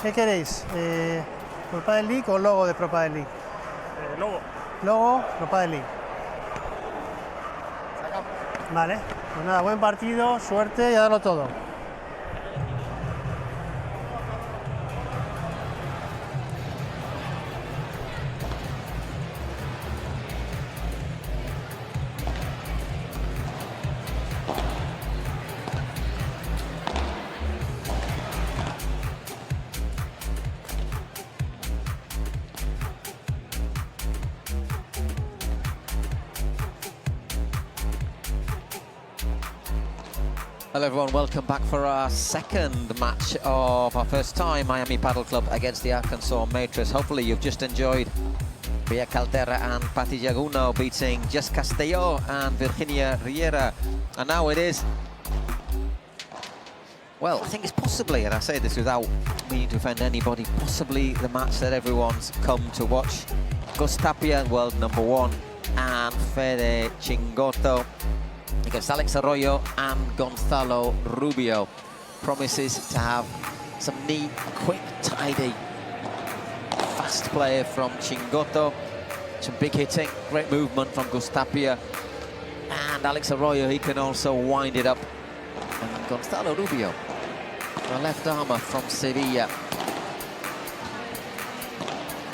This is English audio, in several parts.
¿Qué queréis? ¿Pro Padel League o logo de Pro Padel League? Logo. Logo, Pro Padel League. Vale, pues nada, buen partido, suerte y a darlo todo. Hello everyone, welcome back for our second match of our first time Miami Paddle Club against the Arkansas Matrix. Hopefully you've just enjoyed Bia Caldera and Patti Jaguno beating Jess Castelló and Virginia Riera. And now it is, well, I think it's possibly, and I say this without meaning to offend anybody, possibly the match that everyone's come to watch. Gus Tapia, world #1, and Fede Chingotto against Alex Arroyo and Gonzalo Rubio. Promises to have some neat, quick, tidy, fast player from Chingotto. Some big hitting, great movement from Gus Tapia. And Alex Arroyo, he can also wind it up. And Gonzalo Rubio, the left armer from Sevilla.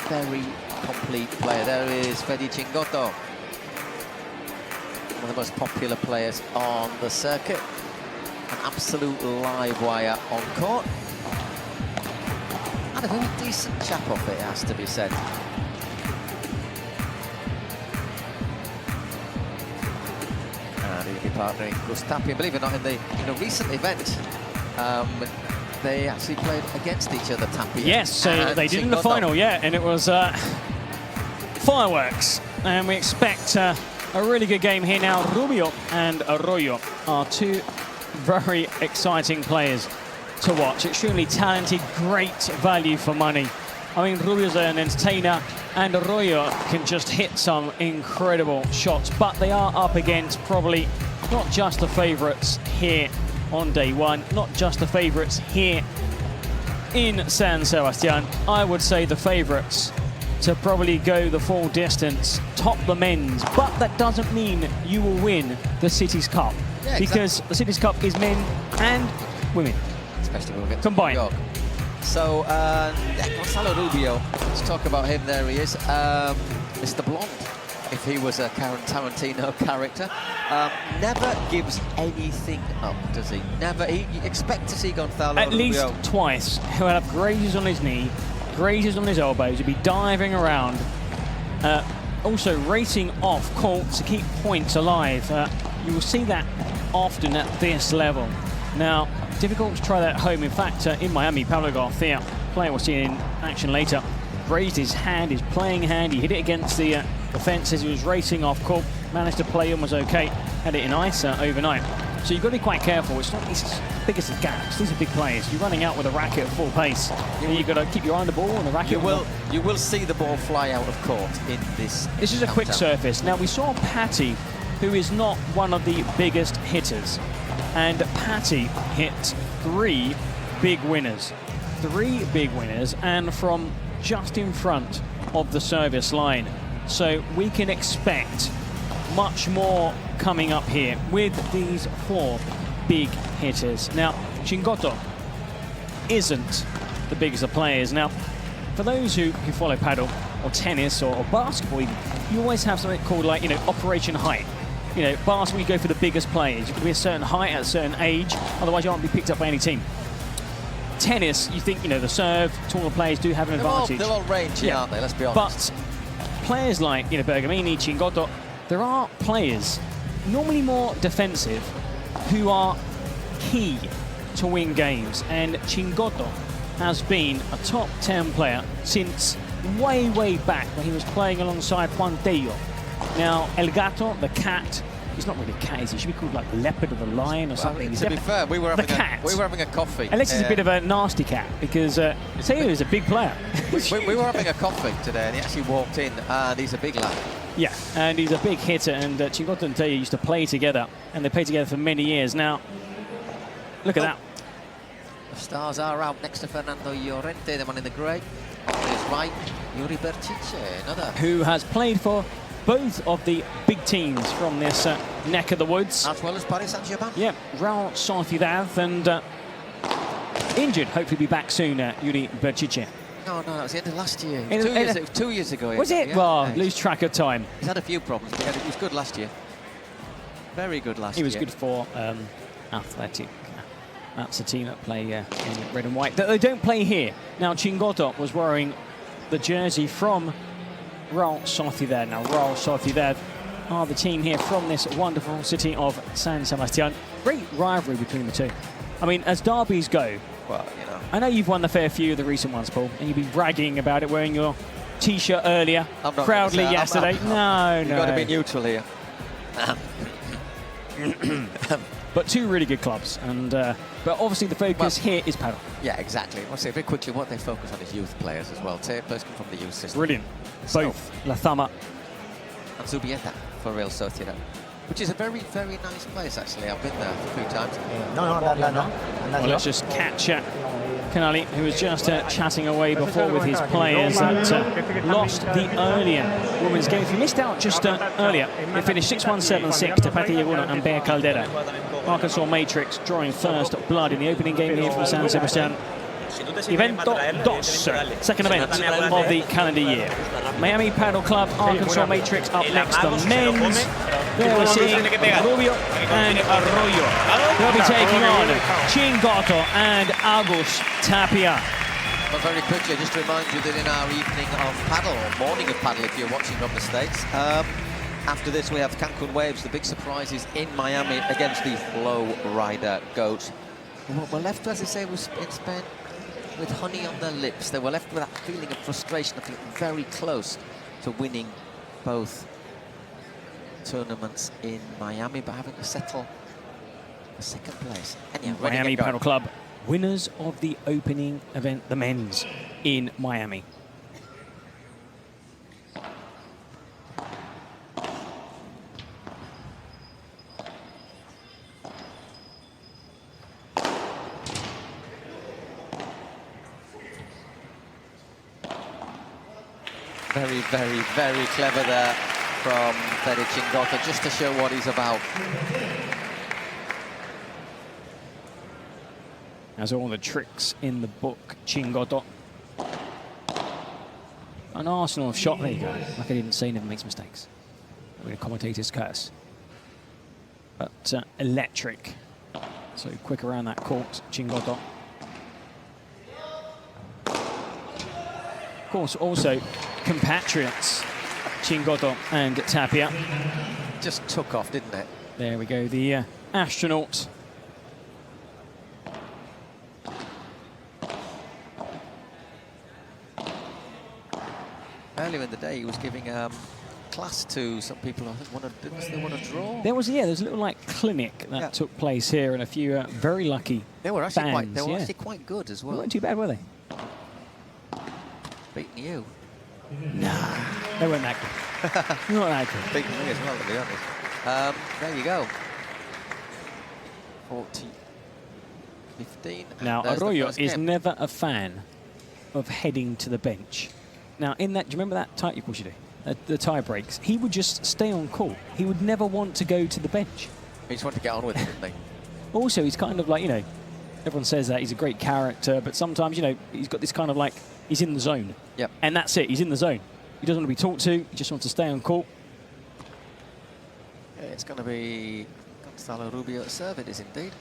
Very complete player. There is Fede Chingotto, one of the most popular players on the circuit. An absolute live wire on court. And a very decent chap off it, has to be said. And he'll be partnering Gus Tapia. Believe it or not, in a recent event, they actually played against each other, Tapia. Yes, so they did in the final, yeah, and it was fireworks. And we expect a really good game here now. Rubio and Arroyo are two very exciting players to watch. Extremely talented, great value for money. I mean, Rubio's an entertainer, and Arroyo can just hit some incredible shots. But they are up against probably not just the favourites here on day one, not just the favourites here in San Sebastián. I would say the favourites to probably go the full distance, top the men's, but that doesn't mean you will win the Cities Cup, because the Cities Cup is men and women, especially when we get combined. To New York. So, Gonzalo Rubio, let's talk about him. There he is, Mr. Blonde, if he was a Tarantino character. Never gives anything up, does he? Never. You expect to see Gonzalo Rubio. At least twice. He'll have grazes on his knee, grazes on his elbows. He'll be diving around. Also racing off court to keep points alive. You will see that often at this level. Now, difficult to try that at home. In fact, in Miami, Pablo Garcia, player we'll see in action later, raised his hand, his playing hand. He hit it against the fence as he was racing off court. Managed to play almost okay. Had it in ice overnight. So you've got to be quite careful. It's not as big as the gaps. These are big players. You're running out with a racket at full pace. You've got to keep your eye on the ball and the racket. You will see the ball fly out of court in this. This is a quick surface. Now we saw Patti, who is not one of the biggest hitters, and Patti hit 3 big winners. 3 big winners, and from just in front of the service line. So we can expect much more coming up here with these 4 big hitters. Now, Chingotto isn't the biggest of players. Now, for those who follow paddle or tennis or basketball, even, you always have something called, like, Operation Height. Basketball, you go for the biggest players. You can be a certain height at a certain age, otherwise you won't be picked up by any team. Tennis, you think, the serve, taller players do have an advantage. They're all rangy, aren't they? Let's be honest. But players like, Bergamini, Chingotto, there are players, normally more defensive, who are key to win games. And Chingotto has been a top 10 player since way, way back when he was playing alongside Juan Tello. Now, El Gato, the cat, he's not really a cat, is he? He should be called like leopard or the lion or something. To be fair, we were having a coffee. Unless he's a bit of a nasty cat, because Tello is a big player. we were having a coffee today, and he actually walked in, and he's a big lad. Yeah, and he's a big hitter, and Chingotto and Tello used to play together, and they played together for many years. Now, look at that. Stars are out next to Fernando Llorente, the man in the grey. On his right, Yuri Berchiche, another. Who has played for both of the big teams from this neck of the woods. As well as Paris Saint-Germain. Yeah, Real Sociedad, and injured, hopefully be back soon, Yuri Berchiche. No, that was the end of last year. It was 2 years ago. Was it? Yeah. Well, lose track of time. He's had a few problems, but he was good last year. Very good last year. He was good for Athletic. That's a team that play in red and white. They don't play here. Now, Chingotto was wearing the jersey from Real Sociedad. Now, Real Sociedad are the team here from this wonderful city of San Sebastián. Great rivalry between the two. I mean, as derbies go, well, you know, I know you've won the fair few of the recent ones, Paul, and you've been bragging about it, wearing your T-shirt earlier, proudly yesterday. No, You've got to be neutral here. But two really good clubs, and but obviously the focus here is paddle. Yeah, exactly. I'll say very quickly what they focus on is youth players as well. Players come from the youth system. Brilliant. Both La Thama and Zubieta for Real Sociedad, which is a very, very nice place, actually. I've been there a few times. No. Well, let's just catch Canali, who was just chatting away before with his players that lost the earlier women's game. If you missed out just earlier, it finished 6-1, 7-6 to Pati Yaguna and Bea Caldera. Arkansas Matrix drawing first blood in the opening game here from San Sebastián. Evento dos, second event of the calendar year. Miami Paddle Club, Arkansas Matrix up next, the men's. There we're seeing Rubio and Arroyo. They'll be taking on Chingotto and Tapia. But very quickly, just to remind you that in our evening of paddle, or morning of paddle if you're watching from the States, after this we have Cancun Waves, the big surprises in Miami against the Flow Rider Goats. We're left, as I say, in Spain with honey on their lips. They were left with that feeling of frustration of being very close to winning both tournaments in Miami, but having to settle for second place. And yeah, Miami Paddle Club, winners of the opening event, the men's, in Miami. Very, very, very clever there from Fede Chingotto, just to show what he's about. As all the tricks in the book, Chingotto. An Arsenal shot, there you go. Like I didn't say, never makes mistakes. With a commentator's curse. But electric. So quick around that court, Chingotto. Of course, also compatriots, Chingotto and Tapia. Just took off, didn't it? There we go, the astronaut. Earlier in the day, he was giving class to some people. I think they want to draw. There was a little like clinic that took place here, and a few very lucky. They were actually fans, actually quite good as well. They weren't too bad, were they? Beating you. Nah, they weren't that good. Not that good. Beating me as well, to be honest. There you go. 40-15. Now, Arroyo is never a fan of heading to the bench. Now, in that, do you remember that tie, of course you do, the tie breaks? He would just stay on court. He would never want to go to the bench. He just wanted to get on with it, didn't he? Also, he's kind of like, everyone says that he's a great character, but sometimes, he's got this kind of like, he's in the zone. Yep. And that's it, he's in the zone. He doesn't want to be talked to, he just wants to stay on court. Yeah, it's going to be Gonzalo Rubio at serve, it is indeed.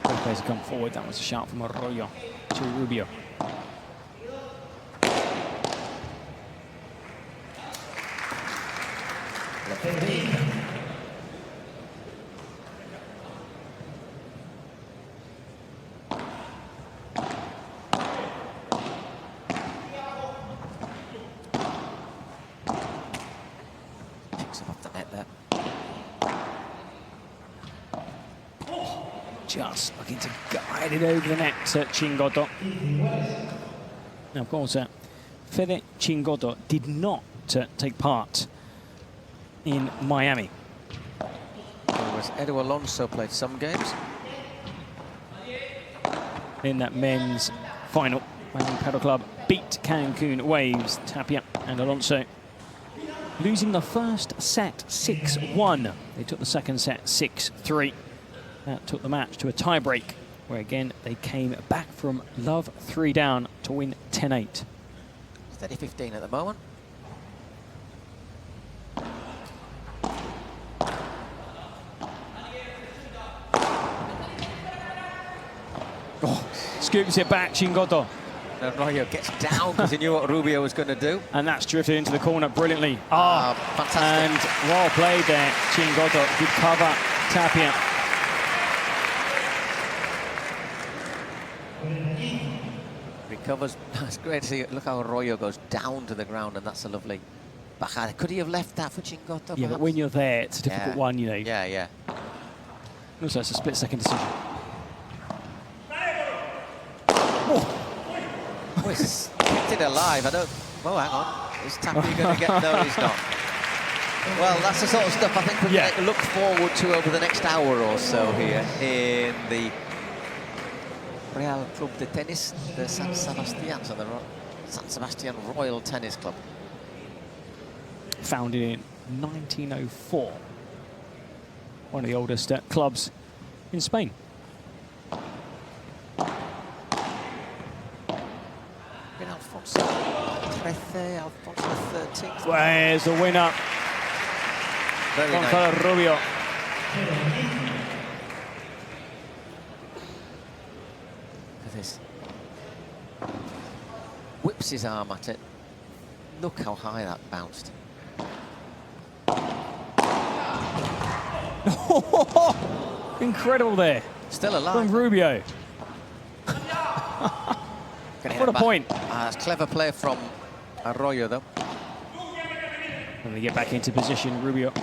Both players come forward, that was a shout from Arroyo to Rubio. Just looking to guide it over the net to Chingotto. Now, of course, Fede Chingotto did not take part in Miami. Whereas Edu Alonso played some games. In that men's final, Miami Padel Club beat Cancun Waves, Tapia and Alonso, losing the first set 6-1. They took the second set 6-3. That took the match to a tiebreak, where again they came back from love 3 down to win 10-8. Steady 15 at the moment. Oh, scoops it back, Chingotto. Arroyo gets down because he knew what Rubio was going to do. And that's drifted into the corner brilliantly. Fantastic. And well played there, Chingotto. Good cover, Tapia. Recovers. It's great to see. Look how Arroyo goes down to the ground, and that's a lovely backhand. Could he have left that for Chingotto? Yeah, but when you're there, it's a difficult one, you know. Yeah, yeah. Also, it's a split-second decision. Oh, he's kept it alive. I don't. Oh, hang on. Is Tapia going to get? No, he's not. Well, that's the sort of stuff I think we can look forward to over the next hour or so here in the Real Club de Tenis de San Sebastián, so the San Sebastián Royal Tennis Club. Founded in 1904. One of the oldest clubs in Spain. Alfonso XIII, Alfonso XIII. Where's the winner? Very Gonzalo nice. Rubio. Look at this. Whips his arm at it. Look how high that bounced. Incredible there. Still alive. From Rubio. What a point. That's clever play from Arroyo, though. And they get back into position, Rubio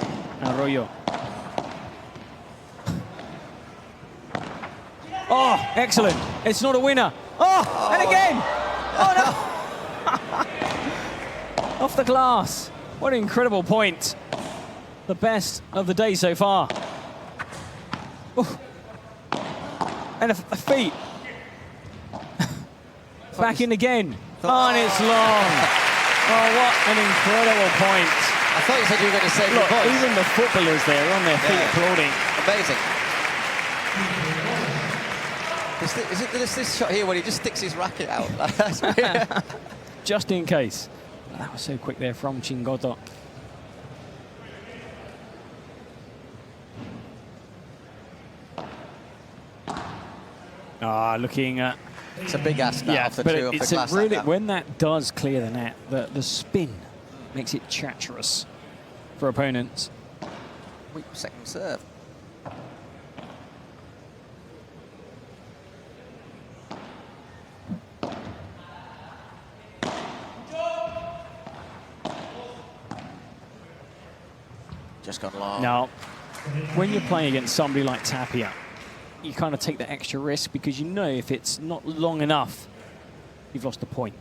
and Arroyo. Oh, excellent. It's not a winner. Oh, and again. Oh, no. Off the glass. What an incredible point. The best of the day so far. Ooh. And a feet. Back in again. Oh, and it's long. Oh, what an incredible point. I thought you said you were going to say look, even the footballers there on their feet applauding. Amazing. Is it this shot here when he just sticks his racket out? Just in case. That was so quick there from Chingotto. Looking at... It's a big ask now off the but two off the glass. Really, like that. when that does clear the net, the spin makes it treacherous for opponents. Weak second serve. Just gone long. Now, when you're playing against somebody like Tapia, you kind of take that extra risk because you know if it's not long enough, you've lost the point.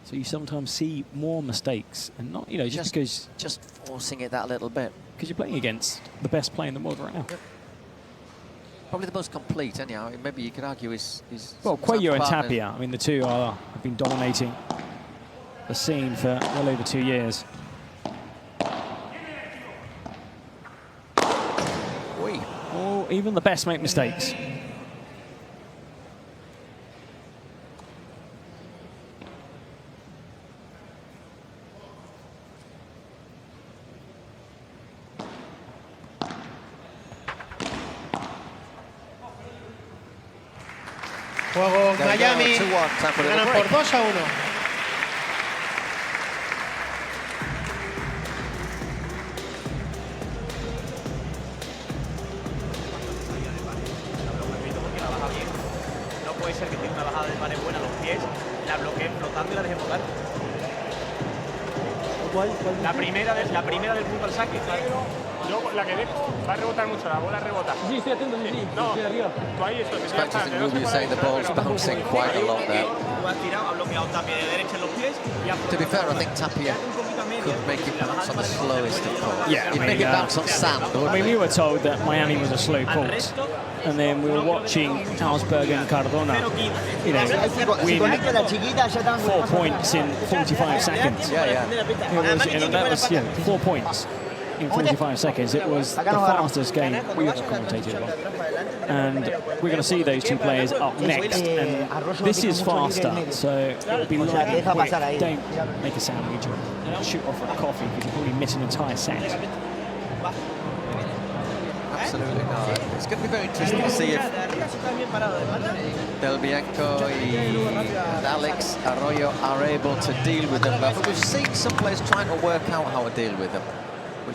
So you sometimes see more mistakes, and not, you know, just because... Just forcing it that little bit. Because you're playing against the best player in the world right now. Yep. Probably the most complete, anyhow. Maybe you could argue is well, Cuello and Tapia, I mean, the two have been dominating the scene for well over 2 years. Oh, even the best make mistakes. Juego Miami, ganan por 2-1. Puede ser que tiene una bajada de pared buena a los pies, la bloquee flotando y la deje volar. La primera del punto al saque. Yo la que dejo va a rebotar mucho, la bola rebota. Sí, estoy atento, sí. No, tú ahí eso. Rubio saying the ball's bouncing quite a lot there. Tú has tirado, ha bloqueado Tapia de derecha en los pies y ha To be fair, I think Tapia could make it bounce on the slowest of courts. Yeah, You'd make it bounce on sand, I mean, we were told that Miami was a slow court, and then we were watching Augsburg and Cardona, you know, win 4 points in 45 seconds. Yeah. That was 4 points in 45 seconds. It was the fastest game we ever commentated on. And we're going to see those two players up next. And this is faster, so it'll be long and quick. Don't make a sandwich or shoot off a coffee because you'll probably miss an entire set. Absolutely not. It's going to be very interesting to see if Del Bianco and Alex Arroyo are able to deal with them. But we've seen some players trying to work out how to deal with them.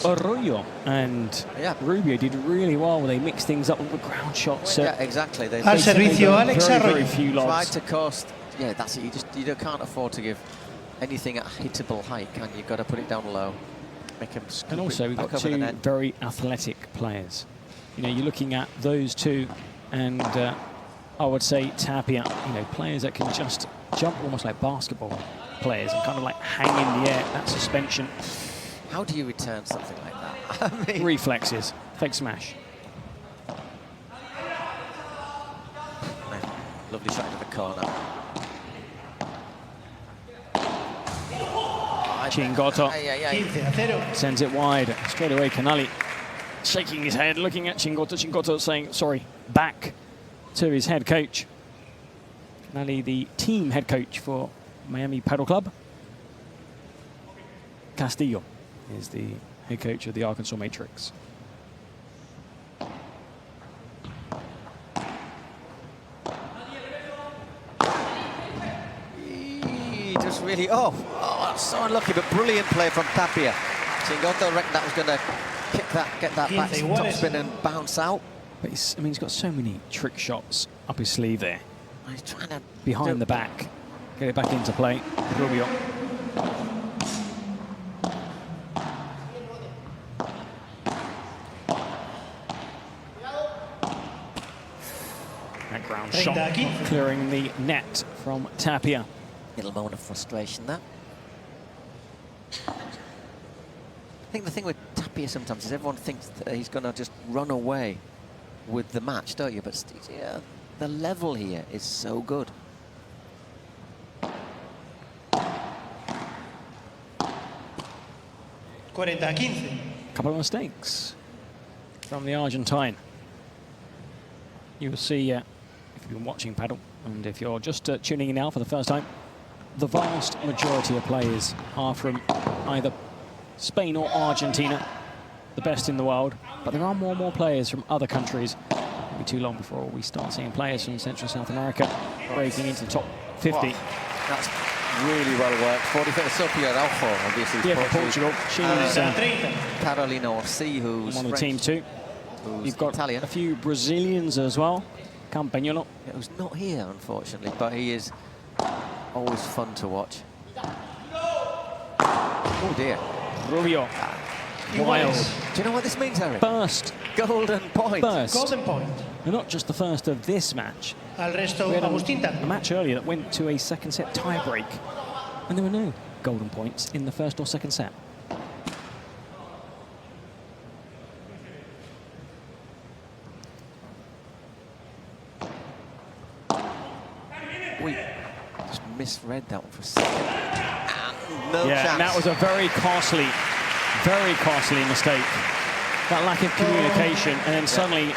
Arroyo and Rubio did really well. They mixed things up with the ground shots. Yeah, exactly. They Al servicio, Alex Arroyo. Very few tried logs. to cost. Yeah, that's it. You can't afford to give anything at hittable height, can you? You've got to put it down low. Make him scoop And also, we've back got over the two net. very athletic players. You know, you're looking at those two, and I would say Tapia, you know, players that can just jump almost like basketball players and kind of like hang in the air, that suspension. How do you return something like that? I mean, Reflexes, fake smash. lovely shot into the corner. Chingotto sends it wide. Straight away, Canali shaking his head, looking at Chingotto. Chingotto saying, sorry, back to his head coach. Canali, the team head coach for Miami Padel Club. Castillo is the head coach of the Arkansas Matrix. He just really, that's so unlucky, but brilliant play from Tapia. Chingotto reckoned that was going to kick that, get that back top spin and bounce out. But I mean, he's got so many trick shots up his sleeve there. He's trying to behind the back, get it back into play. Rubio. That ground shot clearing the net from Tapia. Little moment of frustration there. I think the thing with Tapia sometimes is everyone thinks that he's going to just run away with the match, don't you? But yeah, the level here is so good. Couple of mistakes from the Argentine. You will see, if you've been watching Padel, and if you're just tuning in now for the first time, the vast majority of players are from either Spain or Argentina, the best in the world. But there are more and more players from other countries. It'll be too long before we start seeing players from Central South America breaking into the top 50. Wow. That's really well worked. 45 Sophia Araujo, obviously. Yeah, for Portugal. She's Carolina Orsi, who's one of the French, team too. You've got Italian. a few Brazilians as well. Campagnolo. Yeah, who's not here, unfortunately, but he is always fun to watch. Oh dear. Rubio. Wild. Do you know what this means, Eric? First. Golden point. First. Golden point. And not just the first of this match. Al resto, We had Agustín. a match earlier that went to a second set tie break, and there were no golden points in the first or second set. We just misread that one for a second. And no chance. And that was a very costly mistake. That lack of communication, and then suddenly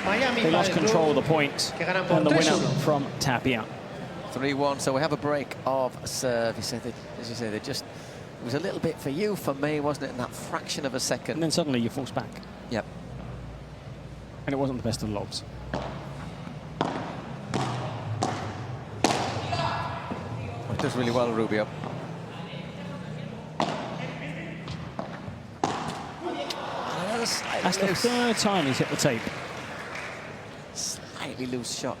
they lost control of the point, and the winner from Tapia. 3-1, so we have a break of serve. As you say, it was a little bit for you, for me, wasn't it, in that fraction of a second. And then suddenly you force back. Yep. And it wasn't the best of the logs. It does really well, Rubio. That's the third time he's hit the tape. Slightly loose shot.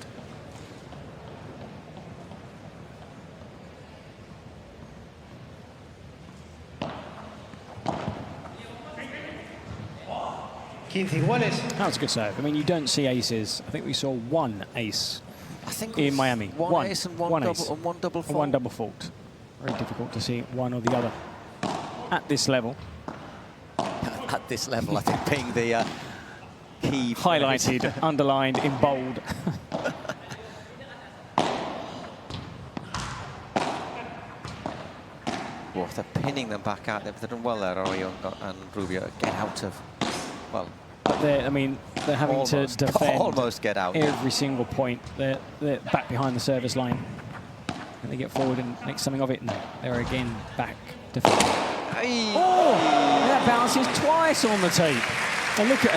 That was a good serve. I mean, you don't see aces. I think we saw one ace in Miami. One ace and one double fault. One double fault. Very difficult to see one or the other. at this level. At this level, I think being the key. Highlighted, underlined in bold. Well, they're pinning them back out. They've done well there, Arroyo and Rubio. Get out of, well. But I mean, they're having almost, to defend almost get out every single point. They're back behind the service line. And they get forward and make something of it, and they're again back defending. Hey. Oh! That bounces twice on the tape. And look at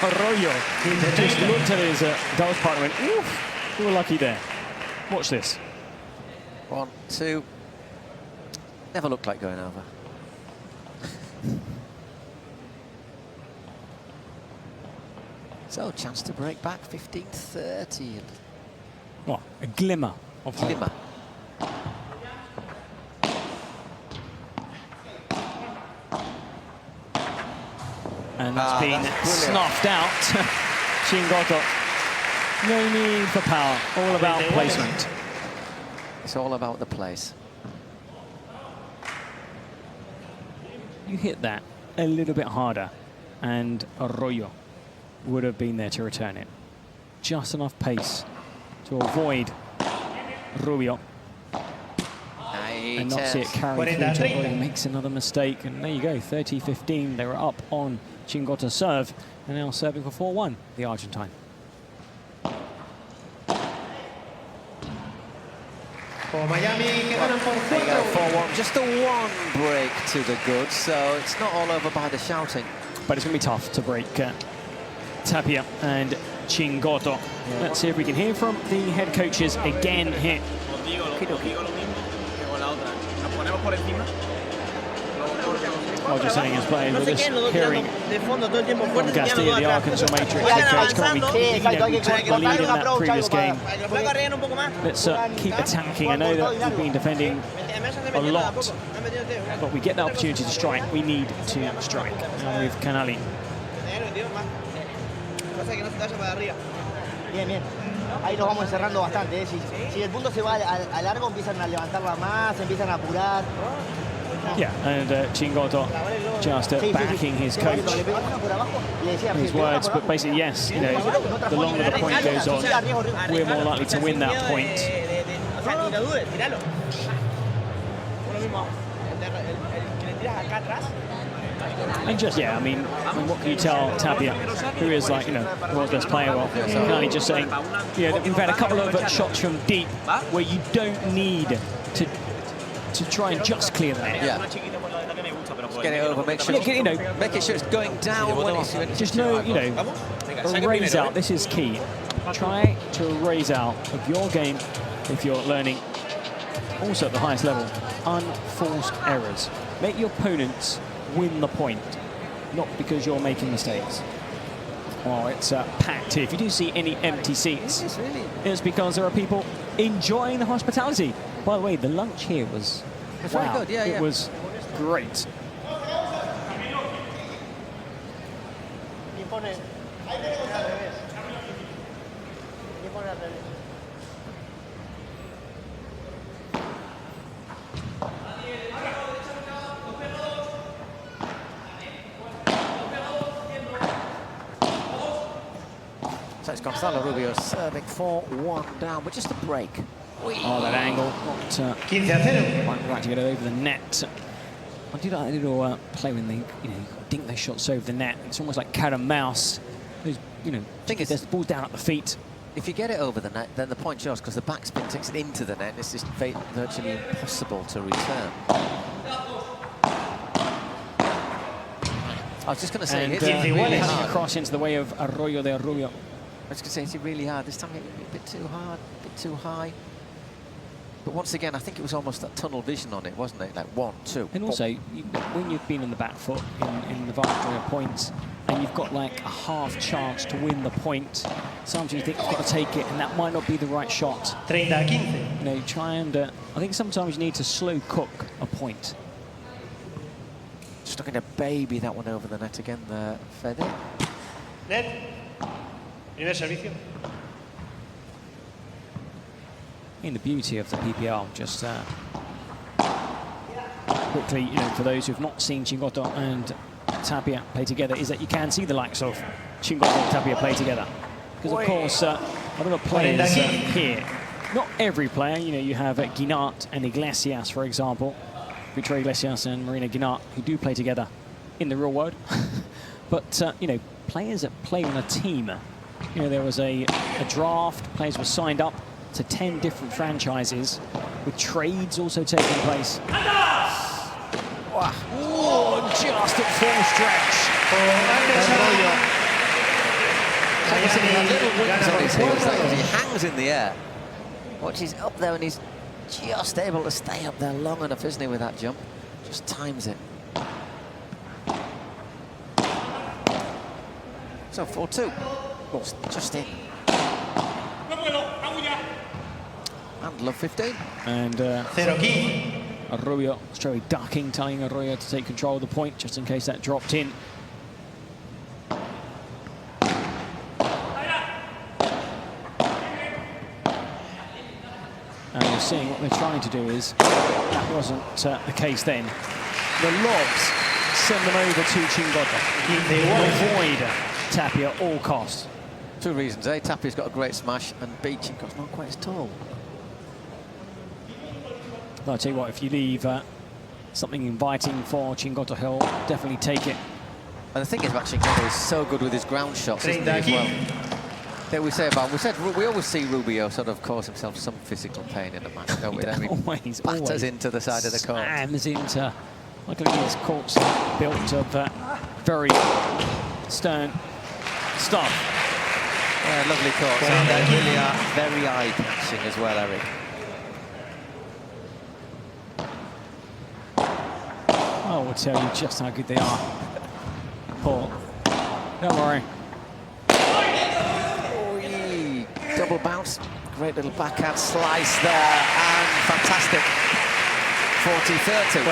Arroyo. He just looked at his doubles partner and went, oof, we were lucky there. Watch this. 1, 2. Never looked like going over. So, chance to break back, 15-30. Oh, a glimmer of hope. Glimmer. And that's been snuffed out. Chingotto. No need for power, all about placement. It's all about the place. You hit that a little bit harder, and Arroyo would have been there to return it. Just enough pace to avoid Rubio and not see it carry through to Arroyo. Makes another mistake, and there you go, 30-15. They were up on Chingotto's serve, and now serving for 4-1, the Argentine. There you go, 4-1. Just a one break to the good, so it's not all over by the shouting. But it's going to be tough to break Tapia and Chingotto. Let's see if we can hear from the head coaches again here. Oh, just saying his players, we're just hearing from Castilla, the Arkansas Matrix head coach, can't we took the lead in that previous game. Let's keep attacking. I know that we've been defending a lot, but we get the opportunity to strike. We need to strike. Now with Canali. Bien, bien. Ahí nos vamos encerrando bastante. Si el punto se va a largo, empiezan a levantarla más, empiezan a apurar. Yeah, and Chingotto just backing his coach, his words, but basically, yes, you know, the longer the point goes on, we're more likely to win that point. And just, yeah, I mean, what can you tell Tapia, who is like, you know, the world's best player? Well, Canali just saying, you know, we've had a couple of shots from deep where you don't need to try and just clear the net. Yeah. Just get it over, make sure, you know, making sure it's going down when it's just know, you know, a raise out. This is key. Try to raise out of your game if you're learning. Also at the highest level, unforced errors. Make your opponents win the point, not because you're making mistakes. Oh, it's packed here. If you do see any empty seats, it's because there are people enjoying the hospitality. By the way, the lunch here was very good. Yeah, it was great. So it's Gonzalo Rubio serving 4-1 down, but just a break. Oh, that angle, not quite right to get it over the net. I do like a little play when they, you know, dink their shots over the net. It's almost like cat and mouse. There's, you know, there's the ball down at the feet. If you get it over the net, then the point shows because the backspin takes it into the net. It's just virtually impossible to return. I was just going to say, it's really hard. Cross into the way of Arroyo de Rubio. I was going to say, it's really hard. This time it a bit too hard, a bit too high. But once again, I think it was almost that tunnel vision on it, wasn't it? Like 1, 2. And also, when you've been on the back foot in the vast majority of points, and you've got like a half chance to win the point, sometimes you think you've got to take it, and that might not be the right shot. 30-15. You know, try and I think sometimes you need to slow cook a point. Just looking to baby that one over the net again there, Fede. Net. Primer servicio. In the beauty of the PPL, just quickly, you know, for those who've not seen Chingotto and Tapia play together, is that you can see the likes of Chingotto and Tapia play together. Because, of course, other players here, not every player, you know, you have Guinart and Iglesias, for example, Victor Iglesias and Marina Guinart, who do play together in the real world. But, you know, players that play on a team, you know, there was a draft, players were signed up to 10 different franchises, with trades also taking place. Wow. Oh, just at full stretch. He hangs in the air. Watch, he's up there and he's just able to stay up there long enough, isn't he, with that jump? Just times it. So 4-2. Well, just in. And love 15. And Rubio straight ducking, telling Arroyo to take control of the point, just in case that dropped in. And you're seeing what they're trying to do is, that wasn't the case then. The lobs send them over to Chingotto. Avoid Tapia at all costs. Two reasons. A, Tapia's got a great smash, and B, Chingotto's not quite as tall. I'll tell you what, if you leave something inviting for Chingotto, he'll definitely take it. And the thing is about Chingotto is so good with his ground shots, isn't he, as well? That we always see Rubio sort of cause himself some physical pain in the match, don't we? Always batters into the side of the court. Slams into, look at these courts built of very stern stuff. Yeah, lovely courts, and they really are very eye-catching as well, Eric. I will tell you just how good they are. Paul, don't worry. Double bounce, great little backhand slice there, and fantastic. 40-30.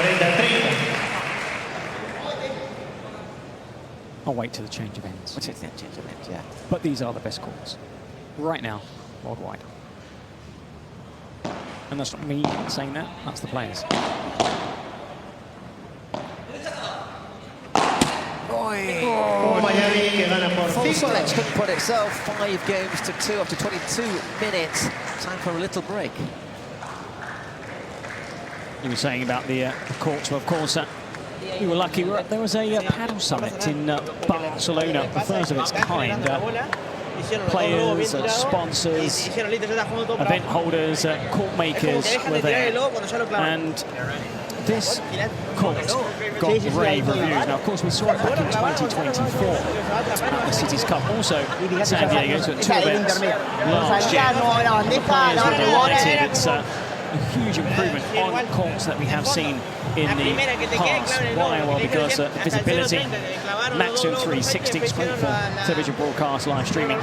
I'll wait till the change of ends. Which is the change of ends, yeah. But these are the best courts right now, worldwide. And that's not me saying that, that's the players. Full stretch couldn't put it, so 5 games to 2 after 22 minutes. Time for a little break. You were saying about the courts, well, of course, we were lucky. There was a paddle summit in Barcelona, the first of its kind. Players, sponsors, event holders, court makers were there. And this court got rave reviews. Now, of course, we saw it back in 2024 at the Cities Cup. Also, San Diego, so 2 events last year. The players were delighted. It's a huge improvement on courts that we have seen in the past. Why? Well, because visibility, maximum 360, it's great for television broadcast, live streaming.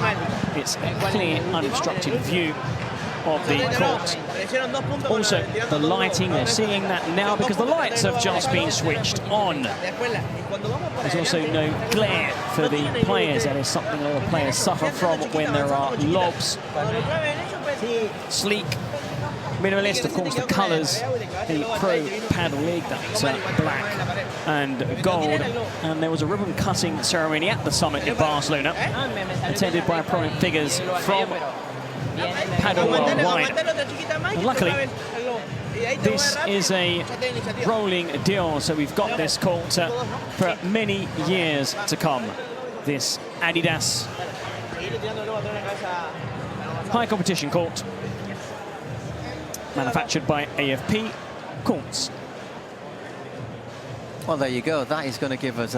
It's a clear, unobstructed view of the court. Also, the lighting, they're seeing that now because the lights have just been switched on. There's also no glare for the players. That is something all the players suffer from when there are lobs. Sleek, minimalist, of course, the colours, the Pro Padel League, that's black and gold. And there was a ribbon cutting ceremony at the summit in Barcelona, attended by prominent figures from Padel worldwide. And luckily, this is a rolling deal, so we've got this court for many years to come. This Adidas high competition court, manufactured by AFP Courts. Well, there you go. That is going to give us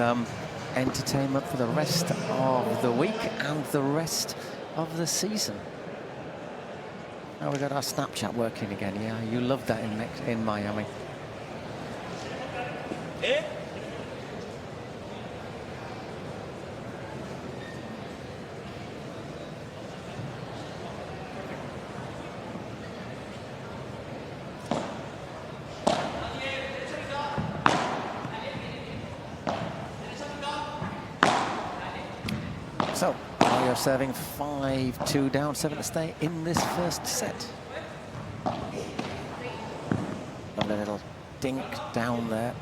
entertainment for the rest of the week and the rest of the season. Now we've got our Snapchat working again. Yeah, you loved that in Miami. So, we are serving 5-2 down, 7 to stay in this first set. Lovely little dink down there.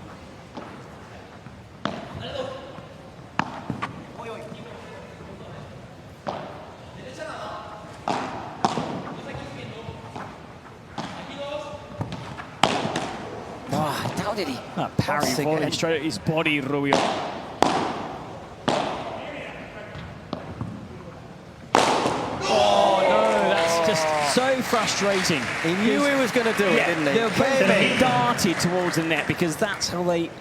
Oh, how did he? That parry volley straight at his body, Rubio. Oh no, that's just so frustrating. He knew he was going to do it, didn't he? They were both darted towards the net because that's how they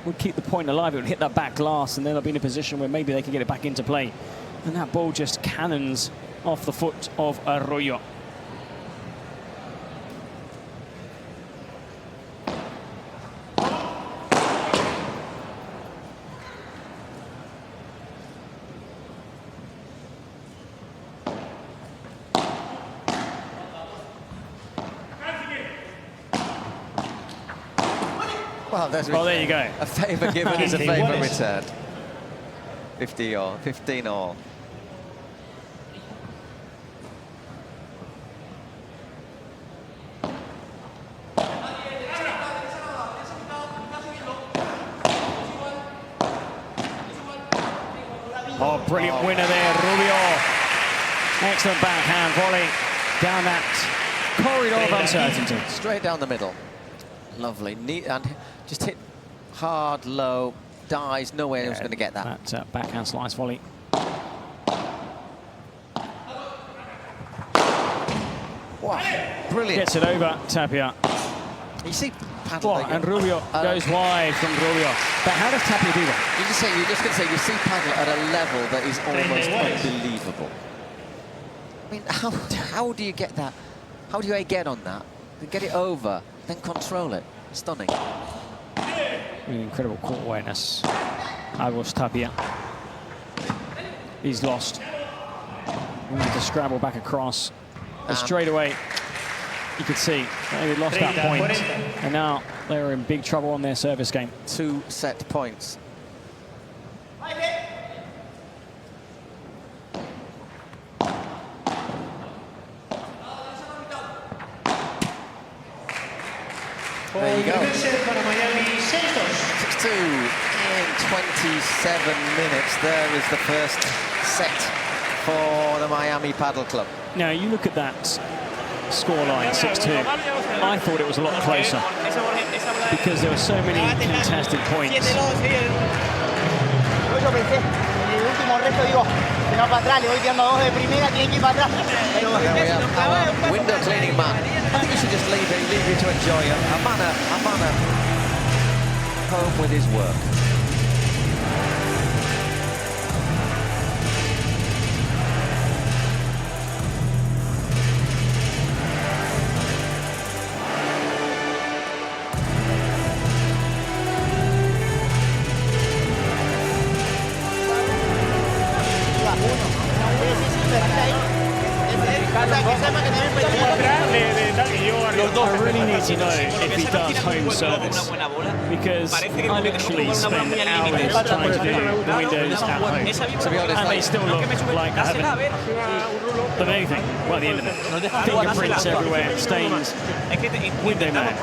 would keep the point alive. It would hit that back glass and then they'll be in a position where maybe they can get it back into play. And that ball just cannons off the foot of Arroyo. Well, there you go. A favour given is a favour returned. 50 all, 15 all. Oh, brilliant winner there, Rubio. Excellent backhand volley down that corridor of uncertainty. Straight down the middle. Lovely, neat, and just hit hard, low, dies, no way he was going to get that. That backhand slice volley. Wow, brilliant. Gets it over, Tapia. You see Padel and Rubio goes wide from Rubio. But how does Tapia do that? You're just going to say, you see Padel at a level that is almost unbelievable. I mean, how do you get that? How do you get on that? Get it over, then control it. Stunning. Really incredible court awareness. Agustín Tapia. He's lost. We need to scrabble back across. And straight away, you could see they lost that point. And now they're in big trouble on their service game. 2 set points. There you go. 6-2 in 27 minutes. There is the first set for the Miami Padel Club. Now, you look at that scoreline, 6-2. I thought it was a lot closer because there were so many contested points. Yo pensé, en el último resto digo, si no para atrás, le voy tirando 2 de primera, tiene que ir para atrás. Our window cleaning man. I think we should just leave you to enjoy a manner home with his work. I really need to know if he does home service, because I literally spend hours trying to do the windows at home, and they still look like I haven't done anything. Well, at the end of it, fingerprints everywhere, stains, window man. To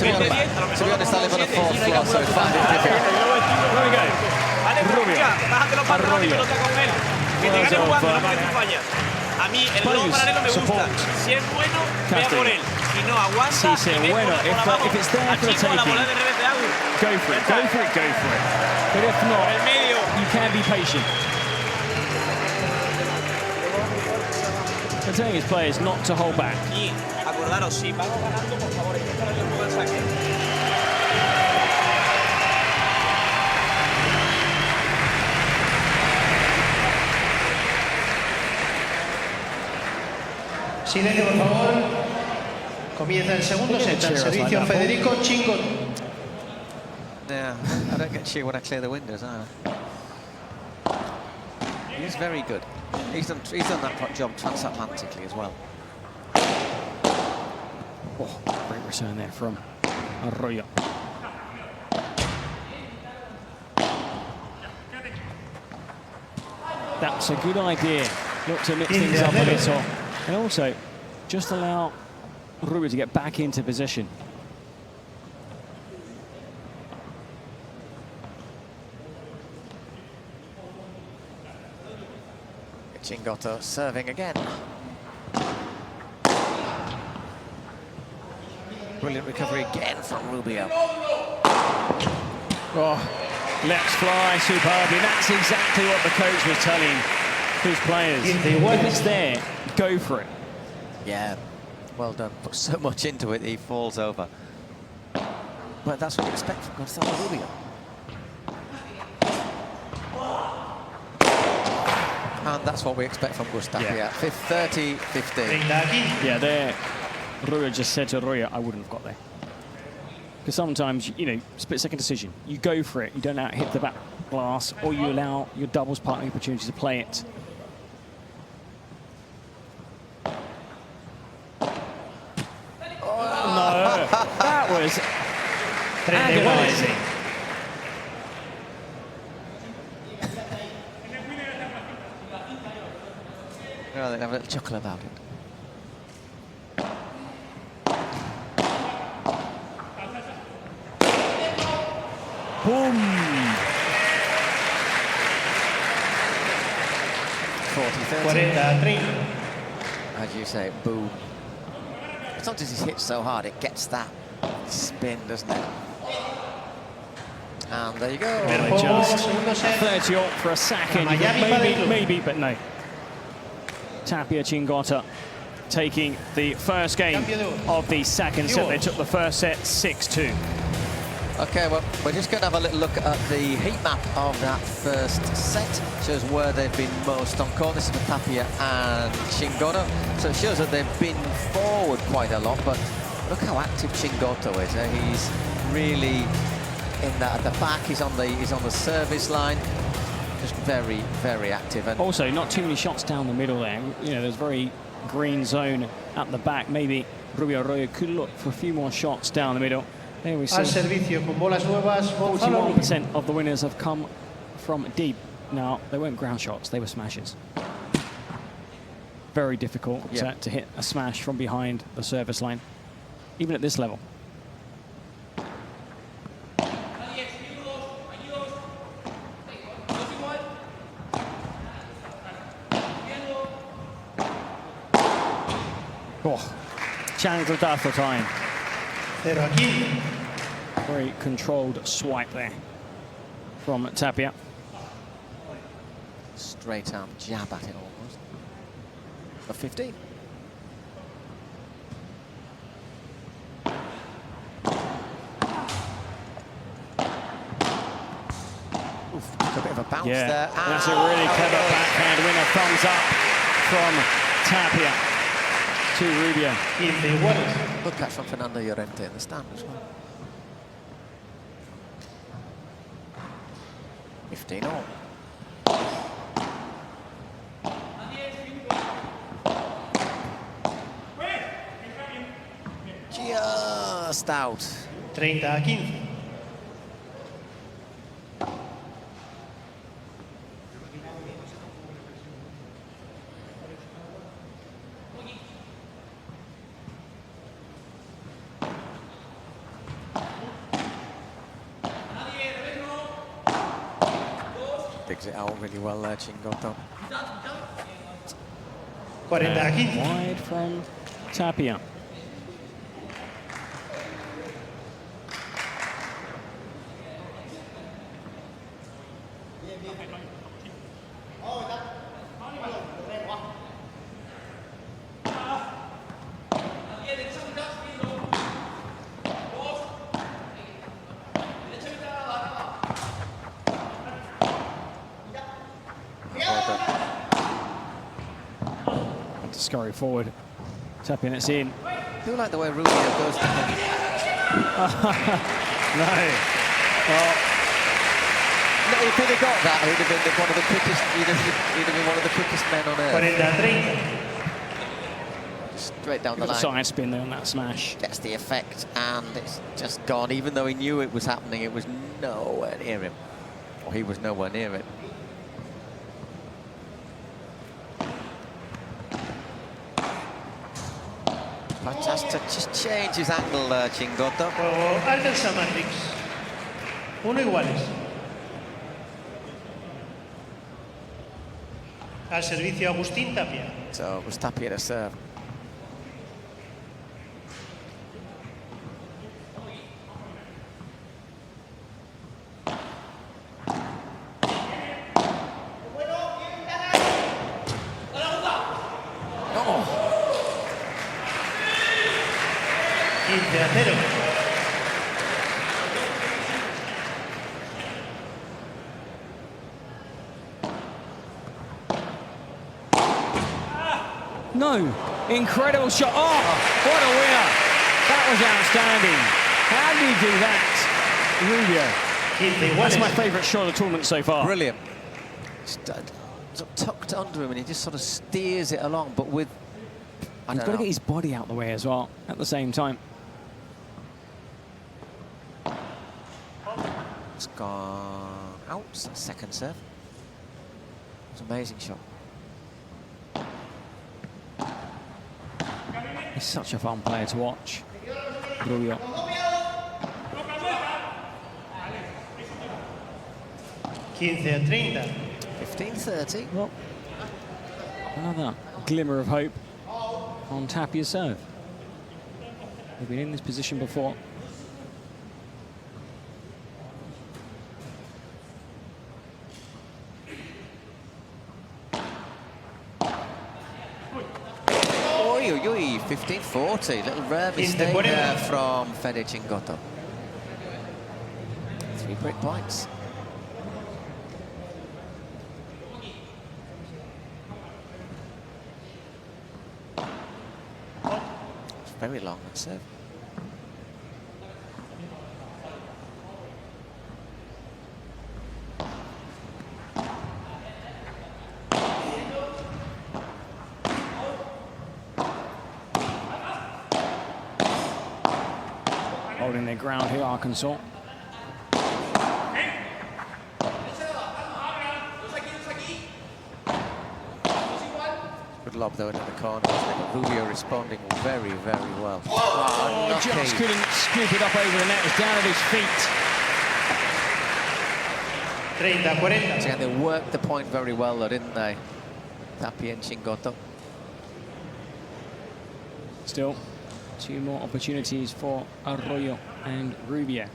be honest, I live on a 4th floor, so it's fine. There we go. Rubio, Arroyo. A mí el globo paralelo me gusta. Si es bueno, ve a por él. Si no aguanta, if it's there for the taking, go for it, go for it, go for it. But if not, you can be patient. I'm telling his players not to hold back. Y acordaros, si vamos ganando, por favor, intentad un poco el saque. Silencio, por favor. Comienza el segundo set. Al servicio Federico Chingotto. Yeah, I don't get cheer when I clear the windows either. He's very good. He's done that job transatlantically as well. Oh, great return there from Arroyo. That's a good idea. Look to mix things up a little. And also, just allow Rubio to get back into position. Chingotto serving again. Brilliant recovery again from Rubio. Oh, let's fly superbly. That's exactly what the coach was telling his players. If it's there, go for it. Yeah, well done. Put so much into it, he falls over. But that's what you expect from Gonzalo Rubio. And that's what we expect from Tapia. Yeah. 30-15. Yeah, there. Rubio just said to Arroyo, I wouldn't have got there. Because sometimes, you know, split-second decision. You go for it. You don't hit the back glass, or you allow your doubles partner the opportunity to play it. Oh, no. That was agonizing. Oh, they have a little chuckle about it. Boom! 40-30. As you say, boom. It's not just he hits so hard, it gets that spin, doesn't it? And there you go. They just 30 off for a second. Maybe, but no. Tapia Chingotto taking the first game of the second set. They took the first set 6-2. Okay, well, we're just going to have a little look at the heat map of that first set. Shows where they've been most on court. This is for Tapia and Chingotto. So it shows that they've been forward quite a lot, but look how active Chingotto is. He's really in that at the back. He's on the service line. Just very, very active. And also, not too many shots down the middle there. You know, there's very green zone at the back. Maybe Rubio and Arroyo could look for a few more shots down the middle. There we see 41% of the winners have come from deep. Now, they weren't ground shots, they were smashes. Very difficult to hit a smash from behind the service line, even at this level. Oh, Chingotto time. Very controlled swipe there from Tapia. Straight arm jab at it almost. For 15. Oof, took a bit of a bounce there. That's a really clever backhand winner. Thumbs up from Tapia to Rubio. Good catch from Fernando Llorente in the stand as well. 15 all. Just out. 30-15. Digs it out really well there, Chingotto. 40-15. Wide from Tapia. Scurry forward, tapping it's in. I do like the way Rubio goes to him. No. Well, if he'd have got that, he'd have been one of the quickest. He'd have been one of the quickest men on earth. Straight down the line. Side spin there on that smash. Gets the effect, and it's just gone. Even though he knew it was happening, it was nowhere near him, or he was nowhere near it. But just change his angle, Chingotto. Alcanza Matrix. Uno iguales. Al servicio Agustín Tapia. So it was Tapia to serve. No, incredible shot. Oh, what a winner. That was outstanding. How did he do that, Rubio? That's my favourite shot of the tournament so far. Brilliant. Sort of tucked under him and he just sort of steers it along, but with... He's got to get his body out the way as well at the same time. It's gone out. Second serve. It's an amazing shot. He's such a fun player to watch. Rubio. 15-30. 15-30. Well, another glimmer of hope on Tapia's serve. They've been in this position before. Oi, oi, oi, 15-40. Little rare mistake there from Fede Chingotto. 3 break points. It's very long and serve. Holding their ground here, Arkansas. Good lob though into the corner. Rubio responding very, very well. Oh, just couldn't scoop it up over the net. It was down at his feet. 30-40. So they worked the point very well though, didn't they? Tapia and Chingotto. Still, 2 more opportunities for Arroyo and Rubio.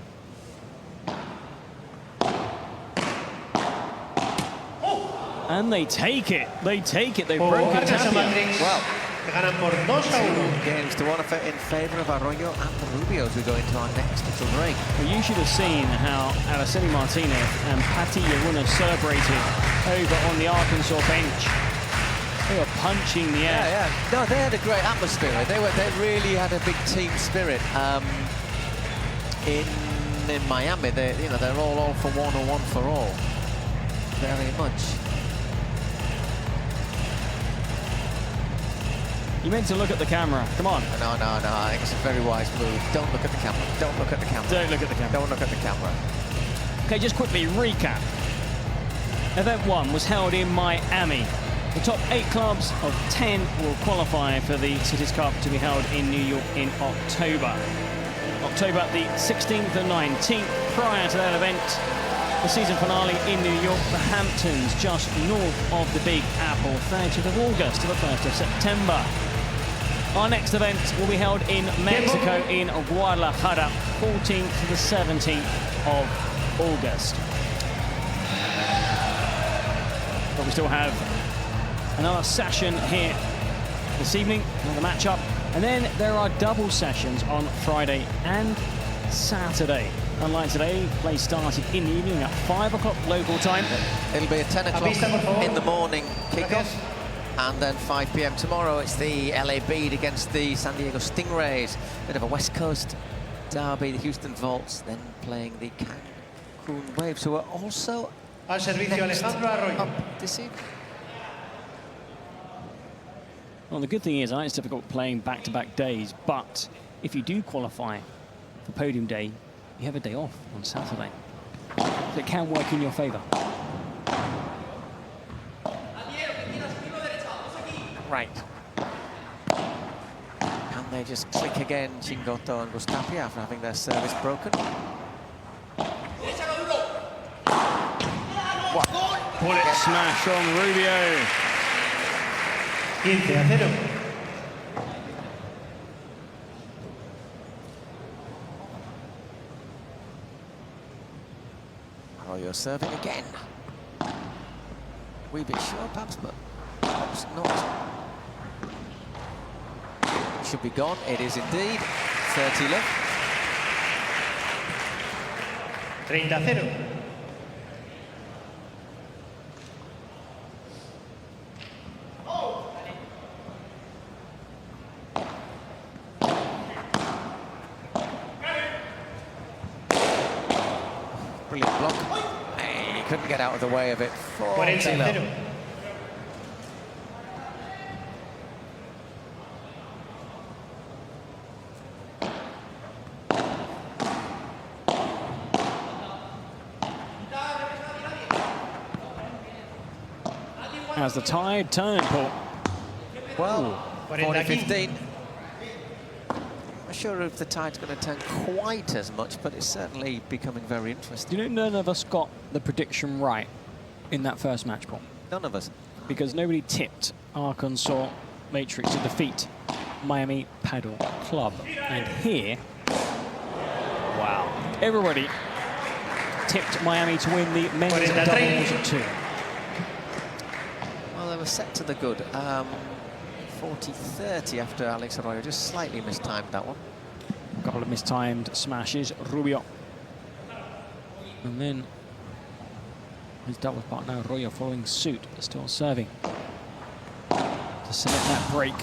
And they take it. They take it. They've broken Tapia. Well, ganan por 2-1. games to 1 in favour of Arroyo and Rubio as we go into our next little break. Well, you should have seen how Araceli Martinez and Patty Yawuna celebrated over on the Arkansas bench. They were punching the air. Yeah. No, they had a great atmosphere. They really had a big team spirit. In Miami, they're all for one or one for all. Very much. You meant to look at the camera. Come on. No. I think it's a very wise move. Don't look at the camera. Don't look at the camera. Don't look at the camera. Don't look at the camera. Okay, just quickly recap. Event 1 was held in Miami. The top 8 clubs of 10 will qualify for the Cities Cup to be held in New York in October. October the 16th and 19th. Prior to that event, the season finale in New York, the Hamptons, just north of the Big Apple, 30th of August to the 1st of September. Our next event will be held in Mexico in Guadalajara, 14th to the 17th of August. But we still have another session here this evening, another matchup. And then there are double sessions on Friday and Saturday. Unlike today, play started in the evening at 5 o'clock local time. It'll be a 10 o'clock in the morning kickoff. And then 5 p.m. tomorrow, it's the LA Beat against the San Diego Stingrays. Bit of a West Coast derby, the Houston Volts, then playing the Cancun Waves, who are also Al servicio Alejandro Arroyo. up this evening. Well, the good thing is, I know it's difficult playing back-to-back days, but if you do qualify for podium day, you have a day off on Saturday. So it can work in your favour. Right. Can they just click again, Chingotto and Tapia, after having their service broken? Bullet smash on Rubio. 15-0. Arroyo serving again. Wee bit sure, perhaps, but perhaps not. Should be gone. It is indeed. 30 left. 30-0. Brilliant block. Hey, he couldn't get out of the way of it. 40-0. As the tide turned, Paul. Well, 40-15. 40-15. Not sure if the tide's going to turn quite as much, but it's certainly becoming very interesting. You know, none of us got the prediction right in that first match, Paul. None of us. Because nobody tipped Arkansas Matrix to defeat Miami Padel Club. And here, wow, everybody tipped Miami to win the men's doubles too. Well, they were set to the good. 40-30 after Alex Arroyo. Just slightly mistimed that one. A couple of mistimed smashes. Rubio. And then his doubles partner Arroyo following suit, still serving to select that break.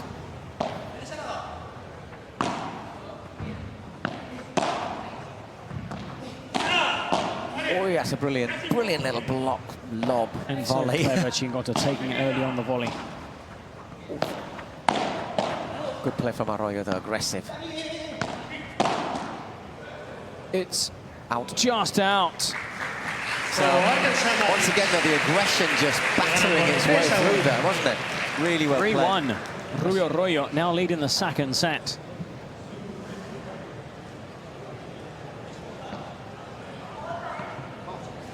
Oh, that's a brilliant little block, lob, And volley. so clever, Chingotto taking it early on the volley. Good play from Arroyo, though, aggressive. It's Out. just out. So, once again, though, the aggression just battering its way through there, wasn't it? Really well played. 3-1. Rubio Arroyo now leading the second set.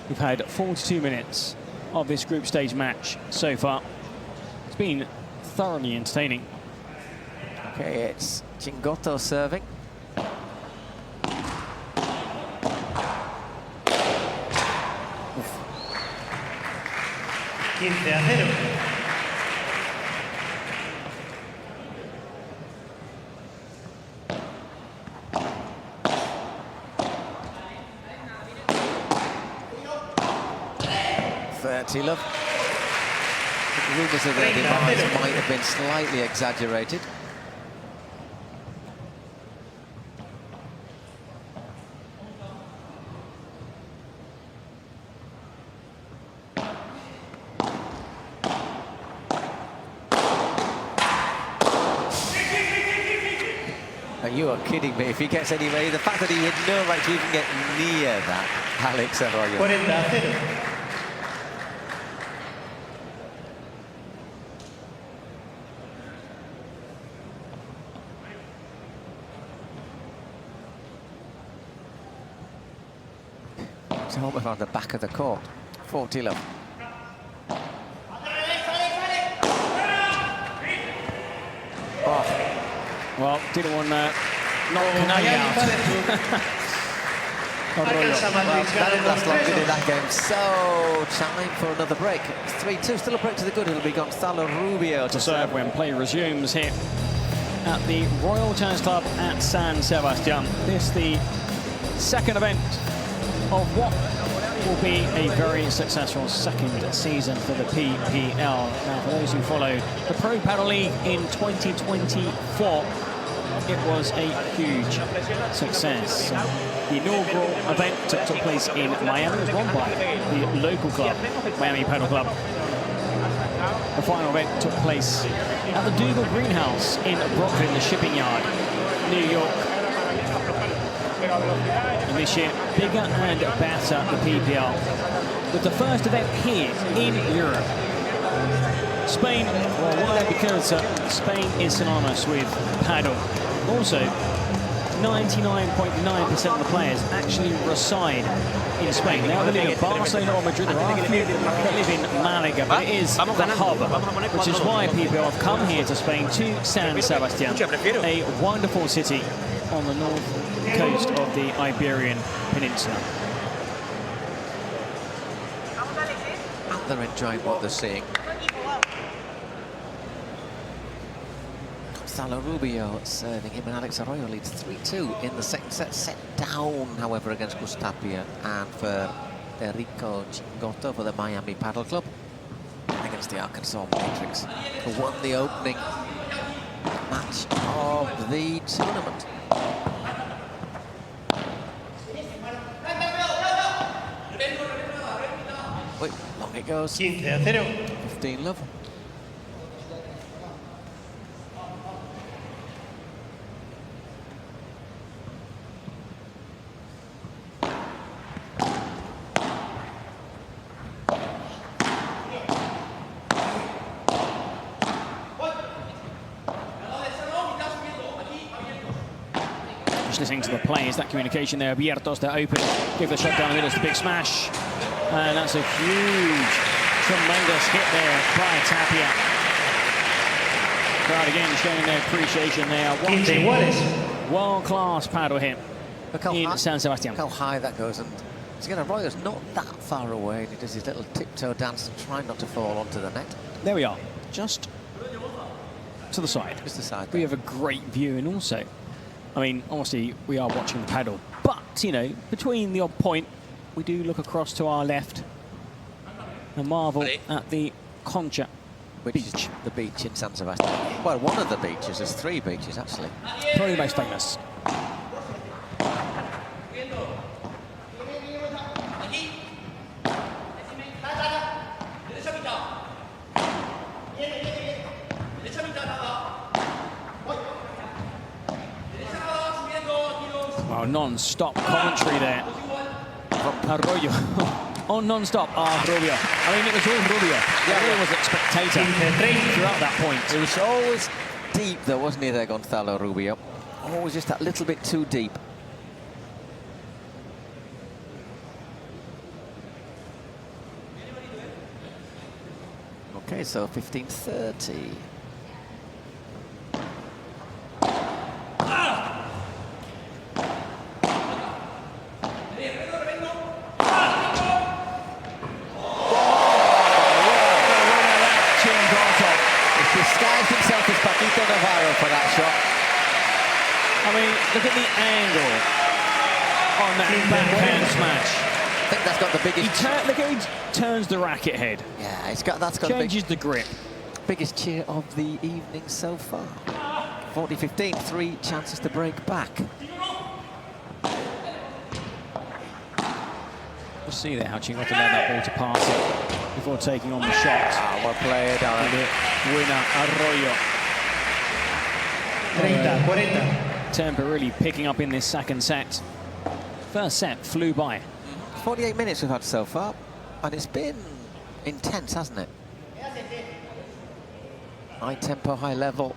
We've had 42 minutes of this group stage match so far. It's been thoroughly entertaining. Okay, it's Chingotto serving. Love. The rumours of their demise might have been slightly exaggerated. You are kidding me. If he gets anywhere, the fact that he had no right to even get near that, Alex Arroyo. 40-0. It's almost on the back of the court. 40 love. Oh. Well, didn't want to knock Canali out. Well, that didn't last long, did it, that game? So, time for another break. It's 3-2, still a break to the good. It'll be Gonzalo Rubio To serve when play resumes here at the Royal Tennis Club at San Sebastián. This is the second event of what will be a very successful second season for the PPL. Now, for those who followed the Pro Padel League in 2024, it was a huge success. The inaugural event took place in Miami. It was won by the local club, Miami Padel Club. The final event took place at the Dougal Greenhouse in Brooklyn, the shipping yard, New York. And this year, bigger and better, the PPL, with the first event here in Europe. Spain, well, why? Because Spain is synonymous with paddle. Also, 99.9% of the players actually reside in Spain. They either live in Barcelona or Madrid. There are a few that live in Malaga, but it is the hub, which is why people have come here to Spain, to San Sebastián, a wonderful city on the north coast of the Iberian Peninsula. And they're enjoying what they're seeing. Gonzalo Rubio serving him, and Alex Arroyo leads 3-2 in the second set. Set down, however, against Tapia and for Arroyo Chingotto for the Miami Padel Club against the Arkansas Matrix, who won the opening match of the tournament. Wait, long it goes. 15-0. 15 love. Listening to the players, that communication there, abiertos, they're open, give the shot down the middle, it's a big smash, and that's a huge, tremendous hit there by Tapia. Crowd again showing their appreciation there, watching world-class paddle hit in San Sebastián. Look how high that goes, and again, Arroyo's not that far away, and he does his little tiptoe dance and try not to fall onto the net. There we are, just to the side. Just the side. We have a great view, and also, I mean, obviously, we are watching the paddle, but, you know, between the odd point, we do look across to our left and marvel at the Concha beach. The beach in San Sebastián. Well, one of the beaches. There's 3 beaches, actually. Probably the most famous. Well, non-stop commentary there from Arroyo. On non-stop, Rubio. I mean, it was all Rubio. Rubio was a spectator throughout that point. It was always deep, though, wasn't he, there, Gonzalo Rubio? Always just that little bit too deep. Okay, so 15:30. For that shot. I mean, look at the angle on that backhand smash. I think that's got the biggest. Look how he turns the racket head. Yeah, that's got changes the grip. Biggest cheer of the evening so far. 40-15, 3 chances to break back. We'll see there how Chingotto allowed that ball to pass it before taking on the shot. Well played, Winner Arroyo. 30-40. Tempo really picking up in this second set. First set flew by. 48 minutes we've had so far, and it's been intense, hasn't it? High tempo, high level.